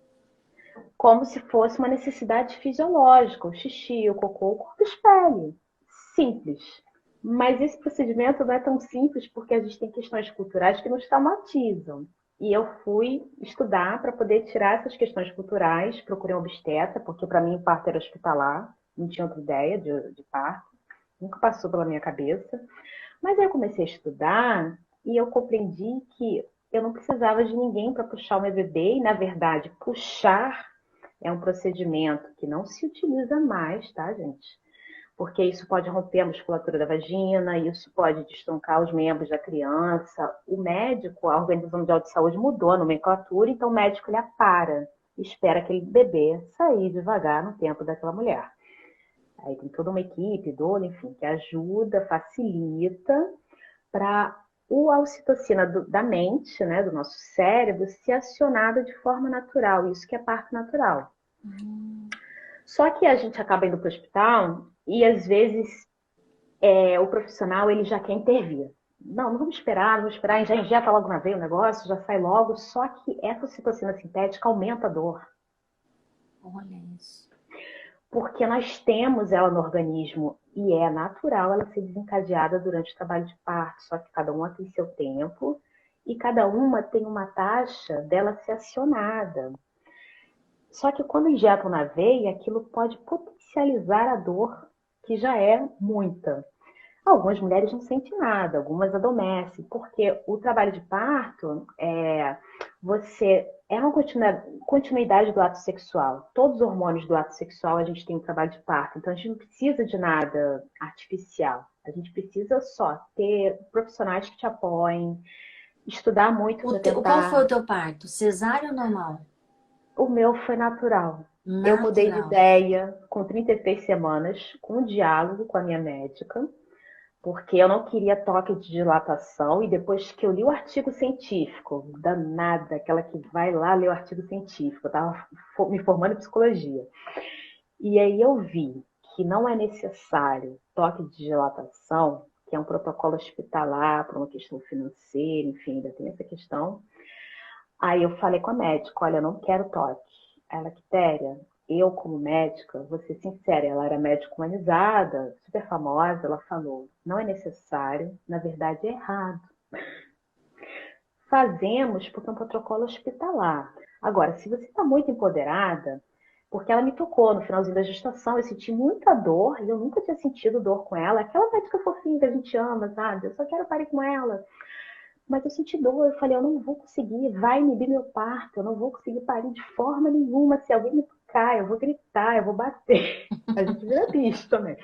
B: Como se fosse uma necessidade fisiológica, o xixi, o cocô, o corpo expele. Simples. Mas esse procedimento não é tão simples porque a gente tem questões culturais que nos traumatizam. E eu fui estudar para poder tirar essas questões culturais, procurei um obstetra, porque para mim o parto era hospitalar, não tinha outra ideia de parto, nunca passou pela minha cabeça. Mas aí eu comecei a estudar e eu compreendi que eu não precisava de ninguém para puxar o meu bebê, e na verdade, puxar é um procedimento que não se utiliza mais, tá, gente? Porque isso pode romper a musculatura da vagina, isso pode destroncar os membros da criança. O médico, a Organização Mundial de Saúde mudou a nomenclatura, então o médico ele apara, espera aquele bebê sair devagar no tempo daquela mulher. Aí tem toda uma equipe, doula, enfim, que ajuda, facilita para a ocitocina da mente, né, do nosso cérebro, ser acionada de forma natural. Isso que é parto natural. Só que a gente acaba indo para o hospital e às vezes o profissional ele já quer intervir. Não, não vamos esperar, não vamos esperar, já injeta logo na veia o negócio, já sai logo. Só que essa ocitocina sintética aumenta a dor.
A: Olha isso.
B: Porque nós temos ela no organismo e é natural ela ser desencadeada durante o trabalho de parto, só que cada uma tem seu tempo e cada uma tem uma taxa dela ser acionada. Só que quando injetam na veia, aquilo pode potencializar a dor, que já é muita. Algumas mulheres não sentem nada, algumas adormecem, porque o trabalho de parto é uma continuidade do ato sexual. Todos os hormônios do ato sexual a gente tem um trabalho de parto, então a gente não precisa de nada artificial. A gente precisa só ter profissionais que te apoiem, estudar muito para
A: Qual foi o
B: tentar.
A: teu parto? Cesárea ou normal?
B: O meu foi natural. Eu mudei de
A: Natural.
B: ideia com 33 semanas, com um diálogo com a minha médica, porque eu não queria toque de dilatação, e depois que eu li o artigo científico, danada, aquela que vai lá ler o artigo científico, eu estava me formando em psicologia, e aí eu vi que não é necessário toque de dilatação, que é um protocolo hospitalar para uma questão financeira, enfim, ainda tem essa questão. Aí eu falei com a médica, olha, eu não quero toque. Ela, Quitéria, eu como médica, vou ser sincera, ela era médica humanizada, super famosa, ela falou, não é necessário, na verdade é errado. Fazemos porque é um protocolo hospitalar. Agora, se você está muito empoderada, porque ela me tocou no finalzinho da gestação, eu senti muita dor, e eu nunca tinha sentido dor com ela, aquela médica fofinha que a gente ama, sabe? Eu só quero parir com ela. Mas eu senti dor, eu falei, eu não vou conseguir, vai inibir meu parto, eu não vou conseguir parir de forma nenhuma, se alguém me tocar, eu vou gritar, eu vou bater. A gente vira bicho também.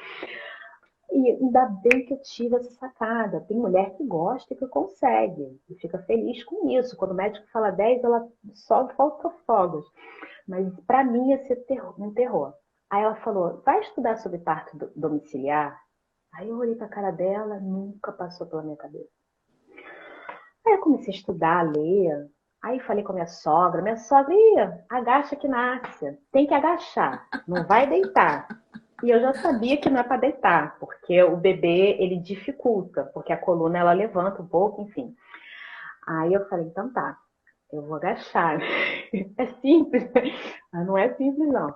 B: E ainda bem que eu tive essa sacada. Tem mulher que gosta e que consegue, e fica feliz com isso. Quando o médico fala 10, ela só falta fogos. Mas para mim ia ser um terror. Aí ela falou, vai estudar sobre parto domiciliar? Aí eu olhei para a cara dela, nunca passou pela minha cabeça. Aí eu comecei a estudar, a ler. Aí falei com a minha sogra, ia, agacha que nasce. Tem que agachar, não vai deitar. E eu já sabia que não é para deitar, porque o bebê, ele dificulta, porque a coluna, ela levanta um pouco, enfim. Aí eu falei, então tá, eu vou agachar. É simples, mas não é simples, não.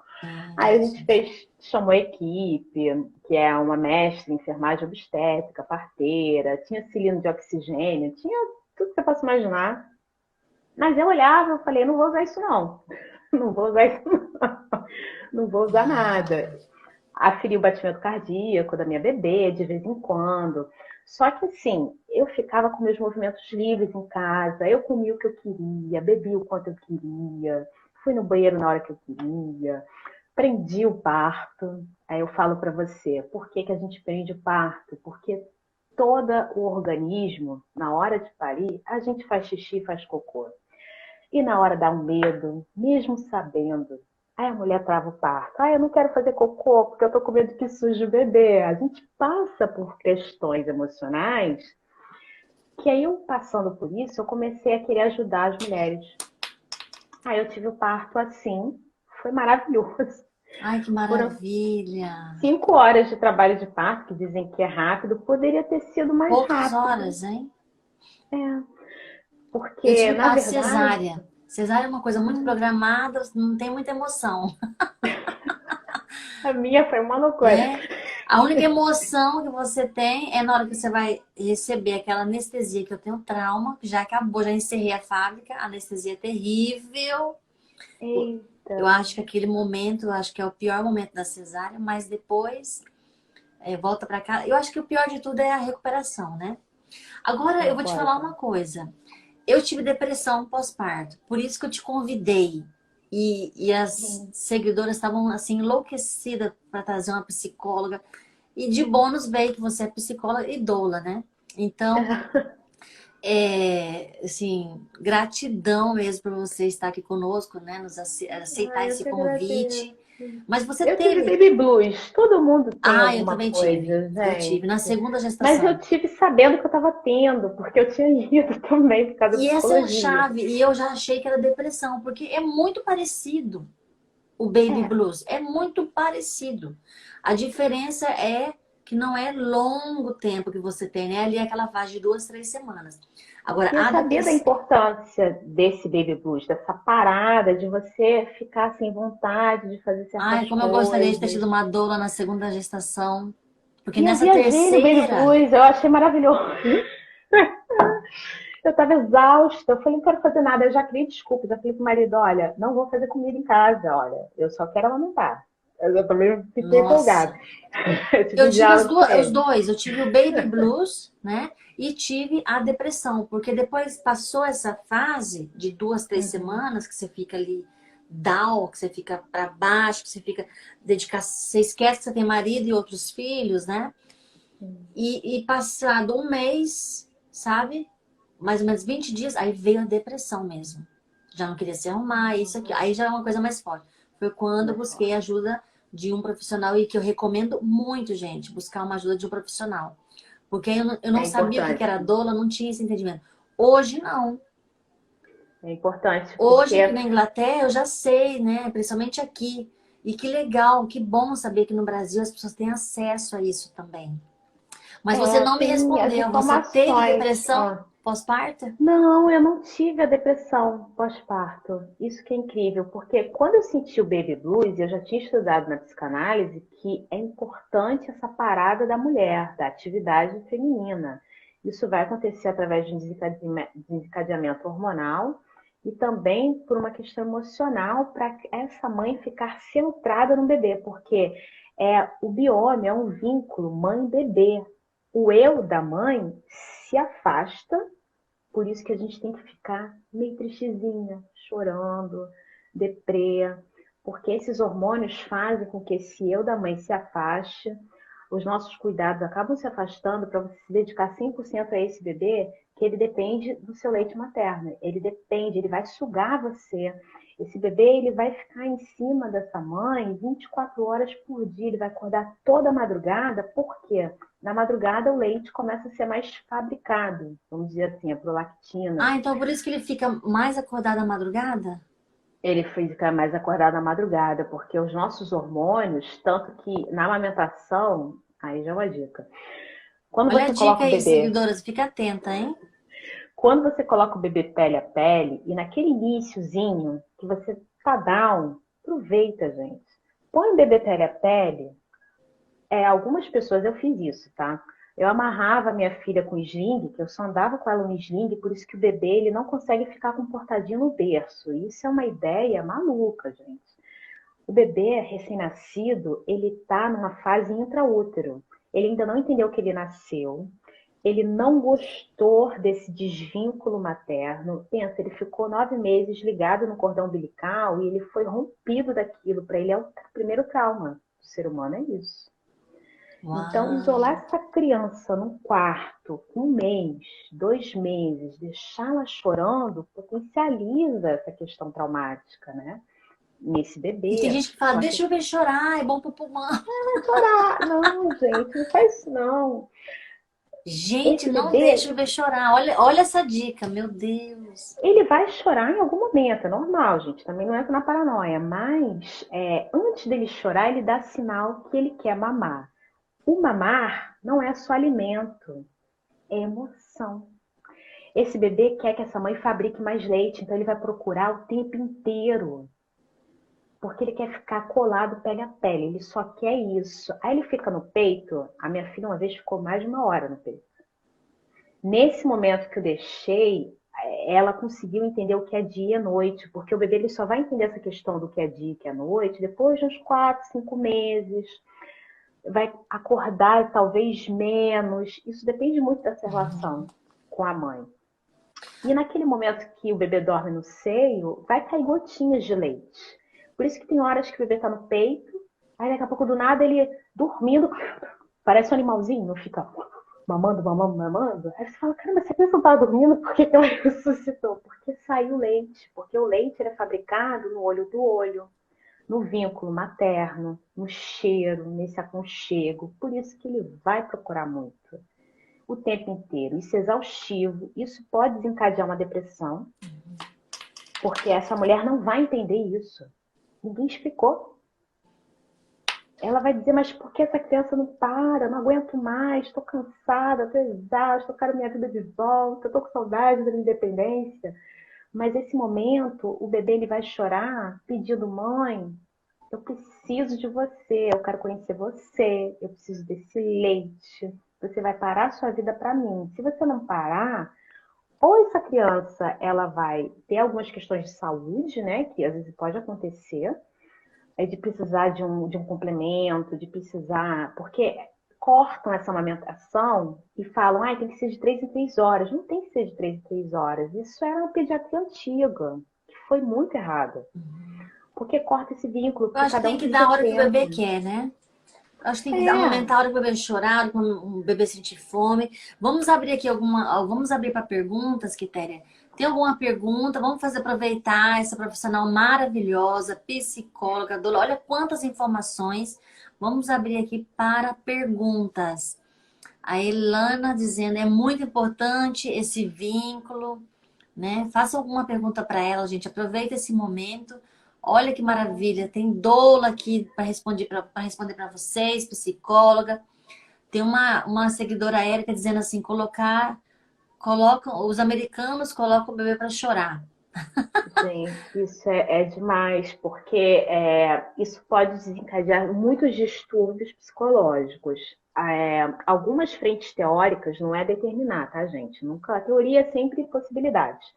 B: Aí a gente
A: gente.
B: fez, chamou a equipe, que é uma mestre em enfermagem obstétrica, parteira, tinha cilindro de oxigênio, tinha tudo que você possa imaginar. Mas eu olhava e falei, não vou usar isso não. Não vou usar isso não. Não vou usar nada. Aferi o batimento cardíaco da minha bebê de vez em quando. Só que assim, eu ficava com meus movimentos livres em casa, eu comia o que eu queria, bebi o quanto eu queria, fui no banheiro na hora que eu queria, prendi o parto. Aí eu falo para você, por que que a gente prende o parto? Porque todo o organismo, na hora de parir, a gente faz xixi, faz cocô. E na hora dá um medo, mesmo sabendo. Aí a mulher trava o parto. Ah, eu não quero fazer cocô porque eu tô com medo que suje o bebê. A gente passa por questões emocionais que aí eu, passando por isso, eu comecei a querer ajudar as mulheres. Aí eu tive o parto assim, foi maravilhoso.
A: Ai, que
B: Foram
A: maravilha.
B: 5 horas de trabalho de parto, que dizem que é rápido, poderia ter sido mais
A: Poucas
B: rápido.
A: horas, hein? Eu
B: Porque,
A: tive
B: na
A: parto
B: verdade,
A: cesárea. Cesárea é uma coisa muito programada, não tem muita emoção,
B: a minha foi uma loucura.
A: né? A única emoção que você tem é na hora que você vai receber aquela anestesia, que eu tenho trauma, que já acabou, já encerrei a fábrica, a anestesia é terrível.
B: Eita,
A: Eu acho que aquele momento, eu acho que é o pior momento da cesárea, mas depois volta pra casa. Eu acho que o pior de tudo é a recuperação, né? Agora eu vou te falar
B: concordo.
A: uma coisa. Eu tive depressão pós-parto, por isso que eu te convidei. E as
B: Sim.
A: seguidoras estavam assim enlouquecidas para trazer uma psicóloga. E de bônus veio que você é psicóloga e doula, né? Então, assim, gratidão mesmo por você estar aqui conosco, né? Aceitar
B: Ai, eu
A: esse
B: que agradeço.
A: convite. Mas você
B: Eu tive
A: teve.
B: baby blues. Todo mundo tem
A: Ah, eu
B: alguma
A: também tive.
B: coisa,
A: Eu tive.
B: gente.
A: Na segunda
B: Mas eu
A: gestação.
B: tive sabendo que eu estava tendo, porque eu tinha ido também por causa da
A: E essa é a
B: psicologia.
A: chave. E eu já achei que era depressão, porque é muito parecido o baby
B: É,
A: blues. É muito parecido. A diferença é que não é longo tempo que você tem, né? Ali é aquela fase de 2, 3 semanas. Agora,
B: queria
A: a
B: saber da
A: depressão.
B: importância desse baby blues, dessa parada de você ficar sem vontade de fazer
A: Ai,
B: certas
A: como eu gostaria de ter
B: coisas.
A: tido uma doula na segunda gestação. Porque
B: E eu
A: nessa
B: viajei no baby
A: terceira.
B: blues, eu achei maravilhoso. Eu estava exausta, eu falei, não quero fazer nada. Eu já criei desculpas, eu falei pro marido, olha, não vou fazer comida em casa, olha, eu só quero amamentar. Eu também fiquei empolgada.
A: Nossa.
B: Eu tive
A: Eu
B: um
A: tive
B: diálogo com
A: os
B: ele.
A: dois. Eu tive o baby blues, né? E tive a depressão. Porque depois passou essa fase de 2, 3 semanas que você fica ali down, que você fica para baixo, que você fica dedicado. Você esquece que você tem marido e outros filhos, né? E passado um mês, sabe? Mais ou menos 20 dias, aí veio a depressão mesmo. Já não queria se arrumar, isso aqui. Aí já é uma coisa mais forte. Foi quando eu
B: Mais
A: busquei a
B: forte.
A: ajuda de um profissional e que eu recomendo muito, gente, buscar uma ajuda de um profissional. Porque eu
B: É
A: não sabia o que
B: importante.
A: era doula, não tinha esse entendimento. Hoje não.
B: É importante
A: Hoje aqui
B: porque
A: na Inglaterra eu já sei, né? Principalmente aqui. E que legal, que bom saber que no Brasil as pessoas têm acesso a isso também. Mas você não me
B: tem as
A: respondeu. Você teve
B: informações.
A: depressão pós-parto?
B: Não, eu não tive a depressão pós-parto. Isso que é incrível, porque quando eu senti o baby blues, eu já tinha estudado na psicanálise que é importante essa parada da mulher, da atividade feminina. Isso vai acontecer através de um desencadeamento hormonal e também por uma questão emocional para essa mãe ficar centrada no bebê, porque o bioma é um vínculo mãe-bebê. O eu da mãe se afasta, por isso que a gente tem que ficar meio tristezinha, chorando, deprê, porque esses hormônios fazem com que esse eu da mãe se afaste. os nossos cuidados acabam se afastando para você se dedicar 100% a esse bebê, que ele depende do seu leite materno. Ele depende, ele vai sugar você. Esse bebê, ele vai ficar em cima dessa mãe 24 horas por dia, ele vai acordar toda a madrugada, por quê? Na madrugada o leite começa a ser mais fabricado, vamos dizer assim, a prolactina.
A: Ah, então por isso que ele fica mais acordado à madrugada?
B: Ele fica mais acordado na madrugada, porque os nossos hormônios, tanto que na amamentação, aí já é uma dica. Quando
A: Olha a
B: você
A: dica
B: coloca o
A: aí,
B: bebê,
A: seguidoras, fica atenta, hein?
B: quando você coloca o bebê pele a pele, e naquele iniciozinho que você tá down, aproveita, gente. Põe o bebê pele a pele. Algumas pessoas eu fiz isso, tá? Eu amarrava minha filha com sling, que eu só andava com ela no sling, por isso que o bebê ele não consegue ficar comportadinho no berço. Isso é uma ideia maluca, gente. O bebê recém-nascido, ele está numa fase intraútero. Ele ainda não entendeu que ele nasceu. Ele não gostou desse desvínculo materno. Pensa, ele ficou 9 meses ligado no cordão umbilical e ele foi rompido daquilo. Para ele é o primeiro trauma do ser humano, é isso. Então,
A: Uau!
B: isolar essa criança num quarto, 1 mês, 2 meses, deixá-la chorando, potencializa essa questão traumática, né? Nesse
A: E tem
B: bebê.
A: gente que fala,
B: Só que
A: deixa o bebê chorar, é bom pro pulmão.
B: chorar. Não, gente, não faz isso não.
A: Gente,
B: Esse
A: não deixa
B: bebê,
A: o bebê chorar. Olha essa dica, meu Deus.
B: ele vai chorar em algum momento, é normal, gente. Também não entra na paranoia. Mas antes dele chorar, ele dá sinal que ele quer mamar. O mamar não é só alimento, é emoção. Esse bebê quer que essa mãe fabrique mais leite, então ele vai procurar o tempo inteiro. Porque ele quer ficar colado pele a pele, ele só quer isso. Aí ele fica no peito, a minha filha uma vez ficou mais de 1 hora no peito. Nesse momento que eu deixei, ela conseguiu entender o que é dia e noite, porque o bebê ele só vai entender essa questão do que é dia e que é noite depois de uns 4, 5 meses. Vai acordar talvez menos. Isso depende muito dessa relação com a mãe. E naquele momento que o bebê dorme no seio, vai cair gotinhas de leite. Por isso que tem horas que o bebê está no peito, aí daqui a pouco do nada ele dormindo, parece um animalzinho, não fica mamando, mamando, mamando. Aí você fala, caramba, você pensa que não estava dormindo? Por que ela ressuscitou? Porque saiu leite, porque o leite era fabricado no olho do olho, no vínculo materno, no cheiro, nesse aconchego. Por isso que ele vai procurar muito o tempo inteiro. Isso é exaustivo, isso pode desencadear uma depressão, porque essa mulher não vai entender isso. Ninguém explicou. Ela vai dizer, mas por que essa criança não para? Eu não aguento mais, estou cansada, estou exausta, eu quero minha vida de volta, estou com saudade da minha independência. Mas esse momento, o bebê ele vai chorar pedindo, mãe, eu preciso de você, eu quero conhecer você, eu preciso desse leite. Você vai parar a sua vida para mim. Se você não parar, ou essa criança ela vai ter algumas questões de saúde, né, que às vezes pode acontecer, de precisar de um complemento, de precisar, porque cortam essa amamentação e falam, ah, tem que ser de 3 em 3 horas. Não tem que ser de 3 em 3 horas. Isso era uma pediatria antiga, que foi muito errada. Porque corta esse vínculo,
A: Eu
B: porque
A: acho que
B: cada
A: tem
B: um
A: que
B: tem
A: dar a
B: seu
A: hora que o bebê
B: tempo.
A: quer, né? Eu acho que tem que
B: É,
A: amamentar a hora que o bebê chorar, a hora que o bebê sentir fome. Vamos abrir aqui vamos abrir para perguntas, Quitéria. Tem alguma pergunta? Vamos fazer aproveitar essa profissional maravilhosa, psicóloga, doula. Olha quantas informações. Vamos abrir aqui para perguntas. A Elana dizendo, é muito importante esse vínculo, né? Faça alguma pergunta para ela, gente. Aproveita esse momento. Olha que maravilha. Tem doula aqui para responder para vocês, psicóloga. Tem uma seguidora Érica dizendo assim, colocam, os americanos colocam o bebê para chorar.
B: gente, isso é demais, porque isso pode desencadear muitos distúrbios psicológicos. Algumas frentes teóricas não é determinar, tá, gente? Nunca, a teoria é sempre possibilidades.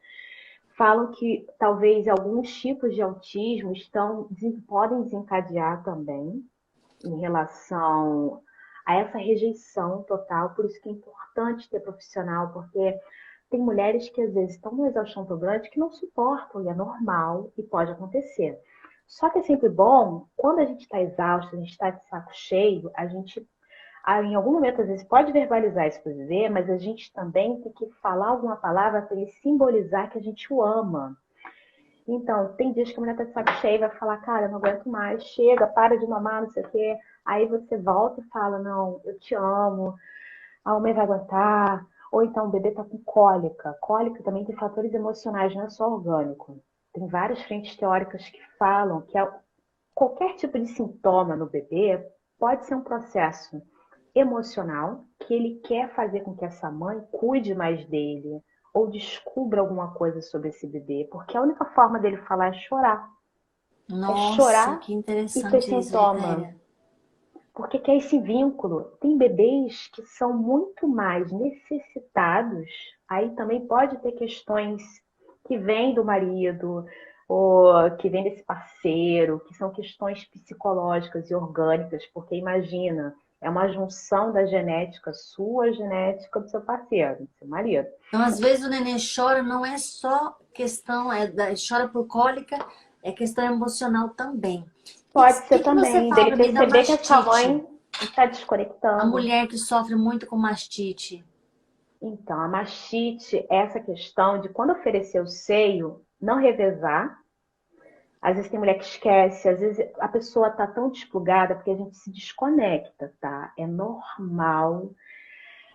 B: Falam que talvez alguns tipos de autismo podem desencadear também em relação a essa rejeição total. Por isso que é importante ter profissional, porque tem mulheres que às vezes estão numa exaustão tão grande que não suportam, e é normal e pode acontecer. Só que é sempre bom, quando a gente está exausto, a gente está de saco cheio, em algum momento, às vezes, pode verbalizar isso para o bebê, mas a gente também tem que falar alguma palavra para ele simbolizar que a gente o ama. Então, tem dias que a mulher tá de saco cheio e vai falar, cara, eu não aguento mais, chega, para de mamar, não sei o quê. Aí você volta e fala, não, eu te amo, a mãe vai aguentar. Ou então o bebê tá com cólica. Cólica também tem fatores emocionais, não é só orgânico. Tem várias frentes teóricas que falam que qualquer tipo de sintoma no bebê pode ser um processo emocional que ele quer fazer com que essa mãe cuide mais dele ou descubra alguma coisa sobre esse bebê, porque a única forma dele falar é chorar. É
A: Nossa,
B: chorar
A: que
B: e ter
A: interessante isso,
B: sintoma.
A: Quitéria.
B: Porque quer esse vínculo. Tem bebês que são muito mais necessitados. Aí também pode ter questões que vêm do marido, ou que vêm desse parceiro, que são questões psicológicas e orgânicas, porque imagina, é uma junção da genética sua, genética do seu parceiro, do seu marido.
A: Então, às vezes o neném chora, não é só questão, chora por cólica, é questão emocional também. E o
B: Pode ser
A: que você
B: também,
A: fala
B: dele
A: para mim da
B: perceber que essa
A: mastite?
B: mãe está
A: A
B: desconectando.
A: mulher que sofre muito com mastite.
B: Então, a mastite é essa questão de quando oferecer o seio, não revezar. Às vezes tem mulher que esquece, às vezes a pessoa tá tão desplugada porque a gente se desconecta, tá? É normal.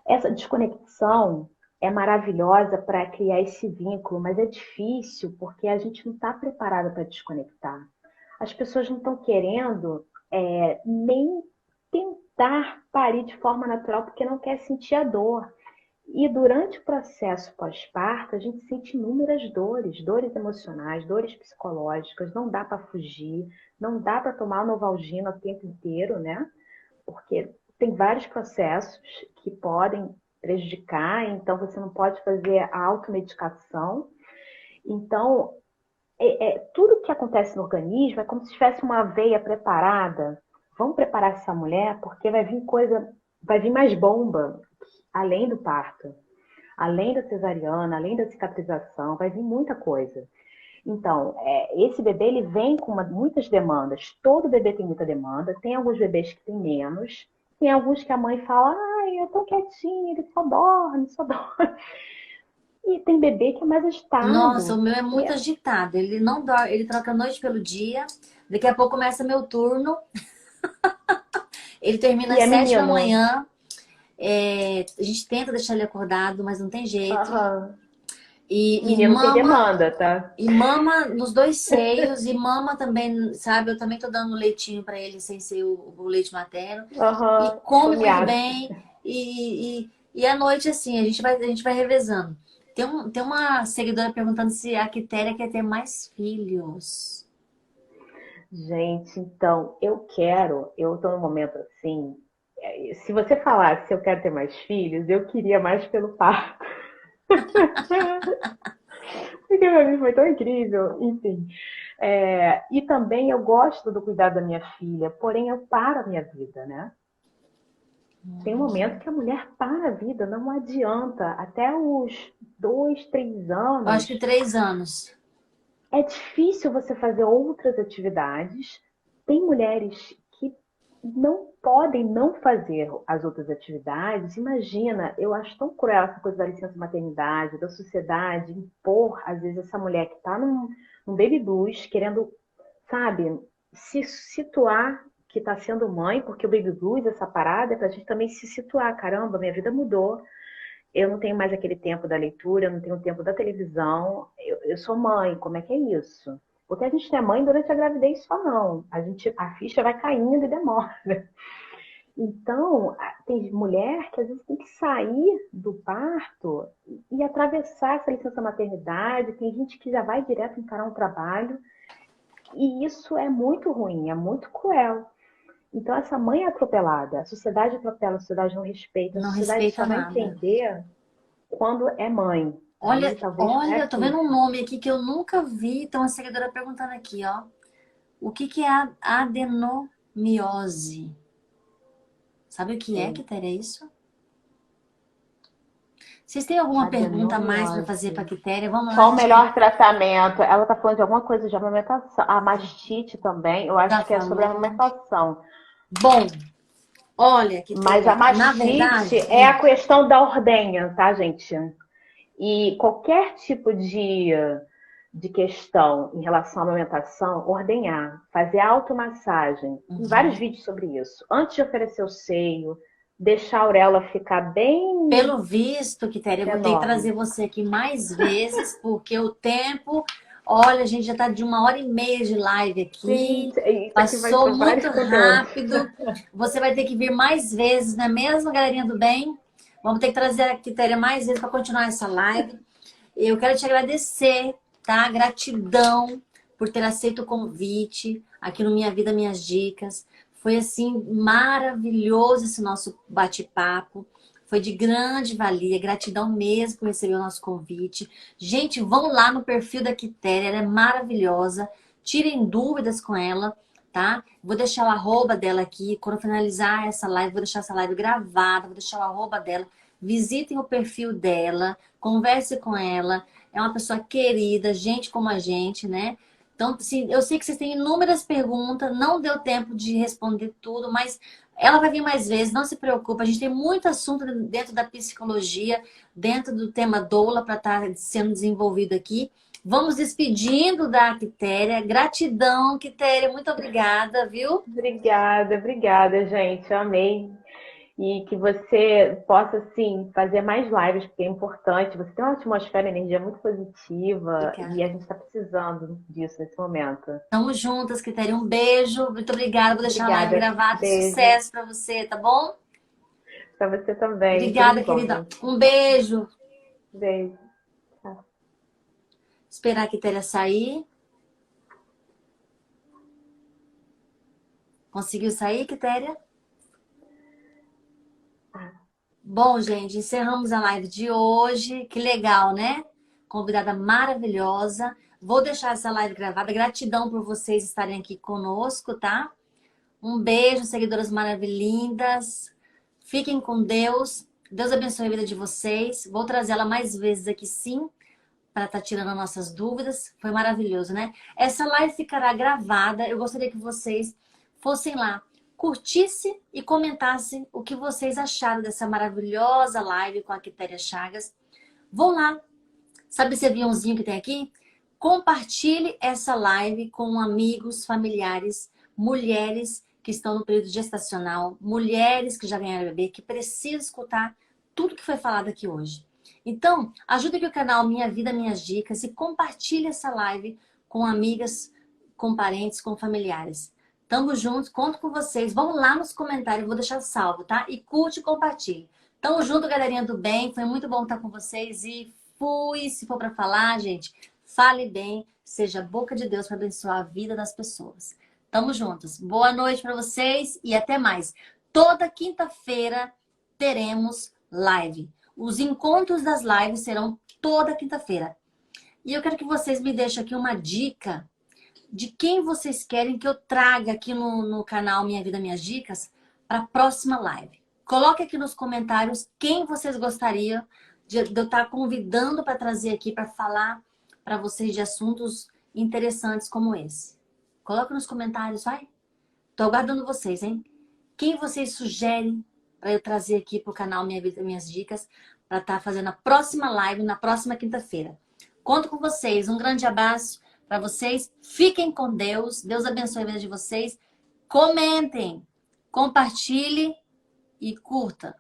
B: Essa desconexão é maravilhosa para criar esse vínculo, mas é difícil porque a gente não está preparada para desconectar. As pessoas não estão querendo nem tentar parir de forma natural porque não quer sentir a dor. E durante o processo pós-parto, a gente sente inúmeras dores, dores emocionais, dores psicológicas, não dá para fugir, não dá para tomar Novalgina o tempo inteiro, né? Porque tem vários processos que podem prejudicar, então você não pode fazer a automedicação. Então, tudo que acontece no organismo é como se tivesse uma veia preparada. Vamos preparar essa mulher porque vai vir coisa, vai vir mais bomba além do parto. Além da cesariana, além da cicatrização, vai vir muita coisa. Então, esse bebê ele vem com muitas demandas. Todo bebê tem muita demanda. Tem alguns bebês que tem menos. Tem alguns que a mãe fala, ai, eu tô quietinho, ele só dorme, só dorme. E tem bebê que é mais
A: Nossa, o
B: agitado.
A: meu é muito agitado. Ele não dorme, ele troca a noite pelo dia. Daqui a pouco começa meu turno. Ele termina
B: E
A: às
B: é
A: 7 da
B: menino.
A: manhã. A gente tenta deixar ele acordado, mas não tem jeito.
B: Aham.
A: E
B: Menino tem
A: mama,
B: demanda, tá?
A: e mama nos dois seios, e mama também, sabe? Eu também tô dando leitinho pra ele sem ser o leite materno. E
B: Aham,
A: come muito
B: fomeado.
A: bem. E à noite, assim, a gente vai revezando. Tem uma seguidora perguntando se a Quitéria quer ter mais filhos.
B: Gente, então, eu tô num momento assim, se você falasse se eu quero ter mais filhos, eu queria mais pelo parto. Porque pra mim foi tão incrível, enfim. E também eu gosto do cuidado da minha filha, porém eu paro a minha vida, né? Tem um momento que a mulher para a vida, não adianta. Até os 2, 3
A: Eu acho que
B: anos,
A: 3 anos.
B: é difícil você fazer outras atividades. Tem mulheres que não podem não fazer as outras atividades. Imagina, eu acho tão cruel essa coisa da licença maternidade, da sociedade impor, às vezes, essa mulher que está num baby blues, querendo, sabe, se situar que está sendo mãe, porque o baby blues, essa parada, é para a gente também se situar. Caramba, minha vida mudou. Eu não tenho mais aquele tempo da leitura, eu não tenho o tempo da televisão. Eu sou mãe, como é que é isso? Porque a gente não é mãe durante a gravidez só não. A ficha vai caindo e demora. Então, tem mulher que às vezes tem que sair do parto e atravessar essa licença maternidade. Tem gente que já vai direto encarar um trabalho. E isso é muito ruim, é muito cruel. Então, essa mãe é atropelada. A sociedade atropela, a sociedade não respeita. A
A: Não
B: sociedade
A: respeita
B: só vai
A: nada.
B: entender quando é mãe. Aí
A: Olha,
B: talvez não é
A: olha, tô
B: aqui.
A: vendo um nome aqui que eu nunca vi. Tem uma seguidora perguntando aqui, ó. O que é a adenomiose? Sabe o que é,
B: É,
A: Quitéria, isso? Vocês têm alguma pergunta a mais para fazer
B: adenomiose.
A: para a Quitéria? Vamos lá,
B: Qual o
A: gente, que
B: melhor tratamento? Ela está falando de alguma coisa de amamentação. A mastite também, eu
A: já
B: acho que é sobre a
A: falou.
B: amamentação.
A: Bom, Olha,
B: Mas a
A: Quitéria, na
B: mastite
A: verdade,
B: é a questão da ordenha, tá, gente? E qualquer tipo de questão em relação à amamentação, ordenhar, fazer automassagem. Tem vários
A: uhum.
B: vídeos sobre isso. Antes de oferecer o seio, deixar a auréola ficar bem
A: Pelo visto, Quitéria, eu vou ter que
B: enorme.
A: trazer você aqui mais vezes, porque o tempo, olha, a gente já está de 1h30 de live
B: Sim,
A: aqui,
B: isso aqui vai
A: passou
B: ser vários
A: muito
B: conteúdos.
A: rápido. Você vai ter que vir mais vezes, não é mesmo, galerinha do bem? Vamos ter que trazer a Quitéria mais vezes para continuar essa live. Eu quero te agradecer, tá? Gratidão por ter aceito o convite aqui no Minha Vida, Minhas Dicas. Foi assim maravilhoso esse nosso bate-papo. Foi de grande valia, gratidão mesmo por receber o nosso convite. Gente, vão lá no perfil da Quitéria, ela é maravilhosa. Tirem dúvidas com ela, tá? Vou deixar o arroba dela aqui. Quando eu finalizar essa live, vou deixar essa live gravada, vou deixar o arroba dela. Visitem o perfil dela, converse com ela. É uma pessoa querida, gente como a gente, né? Então, assim, eu sei que vocês têm inúmeras perguntas, não deu tempo de responder tudo, mas ela vai vir mais vezes, não se preocupe. A gente tem muito assunto dentro da psicologia, dentro do tema doula para estar sendo desenvolvido aqui. Vamos despedindo da Quitéria. Gratidão, Quitéria. Muito obrigada, viu?
B: Obrigada, obrigada, gente. Eu amei. E que você possa, assim, fazer mais lives, porque é importante. Você tem uma atmosfera, energia muito positiva e a
A: Obrigada.
B: gente está precisando disso nesse momento.
A: Tamo juntas, Quitéria. Um beijo. Muito obrigada. Vou deixar a live
B: Obrigada.
A: gravada.
B: Beijo.
A: Sucesso para você, tá bom?
B: Para você também. Tudo de
A: Obrigada,
B: bom,
A: querida.
B: gente.
A: Um beijo.
B: Beijo. Tchau.
A: Esperar a Quitéria sair. Conseguiu sair, Quitéria? Bom, gente, encerramos a live de hoje. Que legal, né? Convidada maravilhosa. Vou deixar essa live gravada. Gratidão por vocês estarem aqui conosco, tá? Um beijo, seguidoras maravilhindas. Fiquem com Deus. Deus abençoe a vida de vocês. Vou trazer ela mais vezes aqui, sim, para estar tirando nossas dúvidas. Foi maravilhoso, né? Essa live ficará gravada. Eu gostaria que vocês fossem lá, curtissem e comentassem o que vocês acharam dessa maravilhosa live com a Quitéria Chagas. Vão lá. Sabe esse aviãozinho que tem aqui? Compartilhe essa live com amigos, familiares, mulheres que estão no período gestacional, mulheres que já ganharam bebê, que precisam escutar tudo que foi falado aqui hoje. Então, ajude aqui o canal Minha Vida, Minhas Dicas e compartilhe essa live com amigas, com parentes, com familiares. Tamo junto, conto com vocês. Vão lá nos comentários, vou deixar salvo, tá? E curte e compartilhe. Tamo junto, galerinha do bem. Foi muito bom estar com vocês e fui. Se for para falar, gente, fale bem, seja a boca de Deus para abençoar a vida das pessoas. Tamo juntos. Boa noite para vocês e até mais. Toda quinta-feira teremos live. Os encontros das lives serão toda quinta-feira. E eu quero que vocês me deixem aqui uma dica de quem vocês querem que eu traga aqui no canal Minha Vida, Minhas Dicas para a próxima live. Coloque aqui nos comentários quem vocês gostariam de eu estar convidando para trazer aqui para falar para vocês de assuntos interessantes como esse. Coloque nos comentários, vai. Tô aguardando vocês, hein? Quem vocês sugerem para eu trazer aqui para o canal Minha Vida, Minhas Dicas para estar fazendo a próxima live na próxima quinta-feira. Conto com vocês. Um grande abraço para vocês. Fiquem com Deus. Deus abençoe a vida de vocês. Comentem, compartilhe e curta.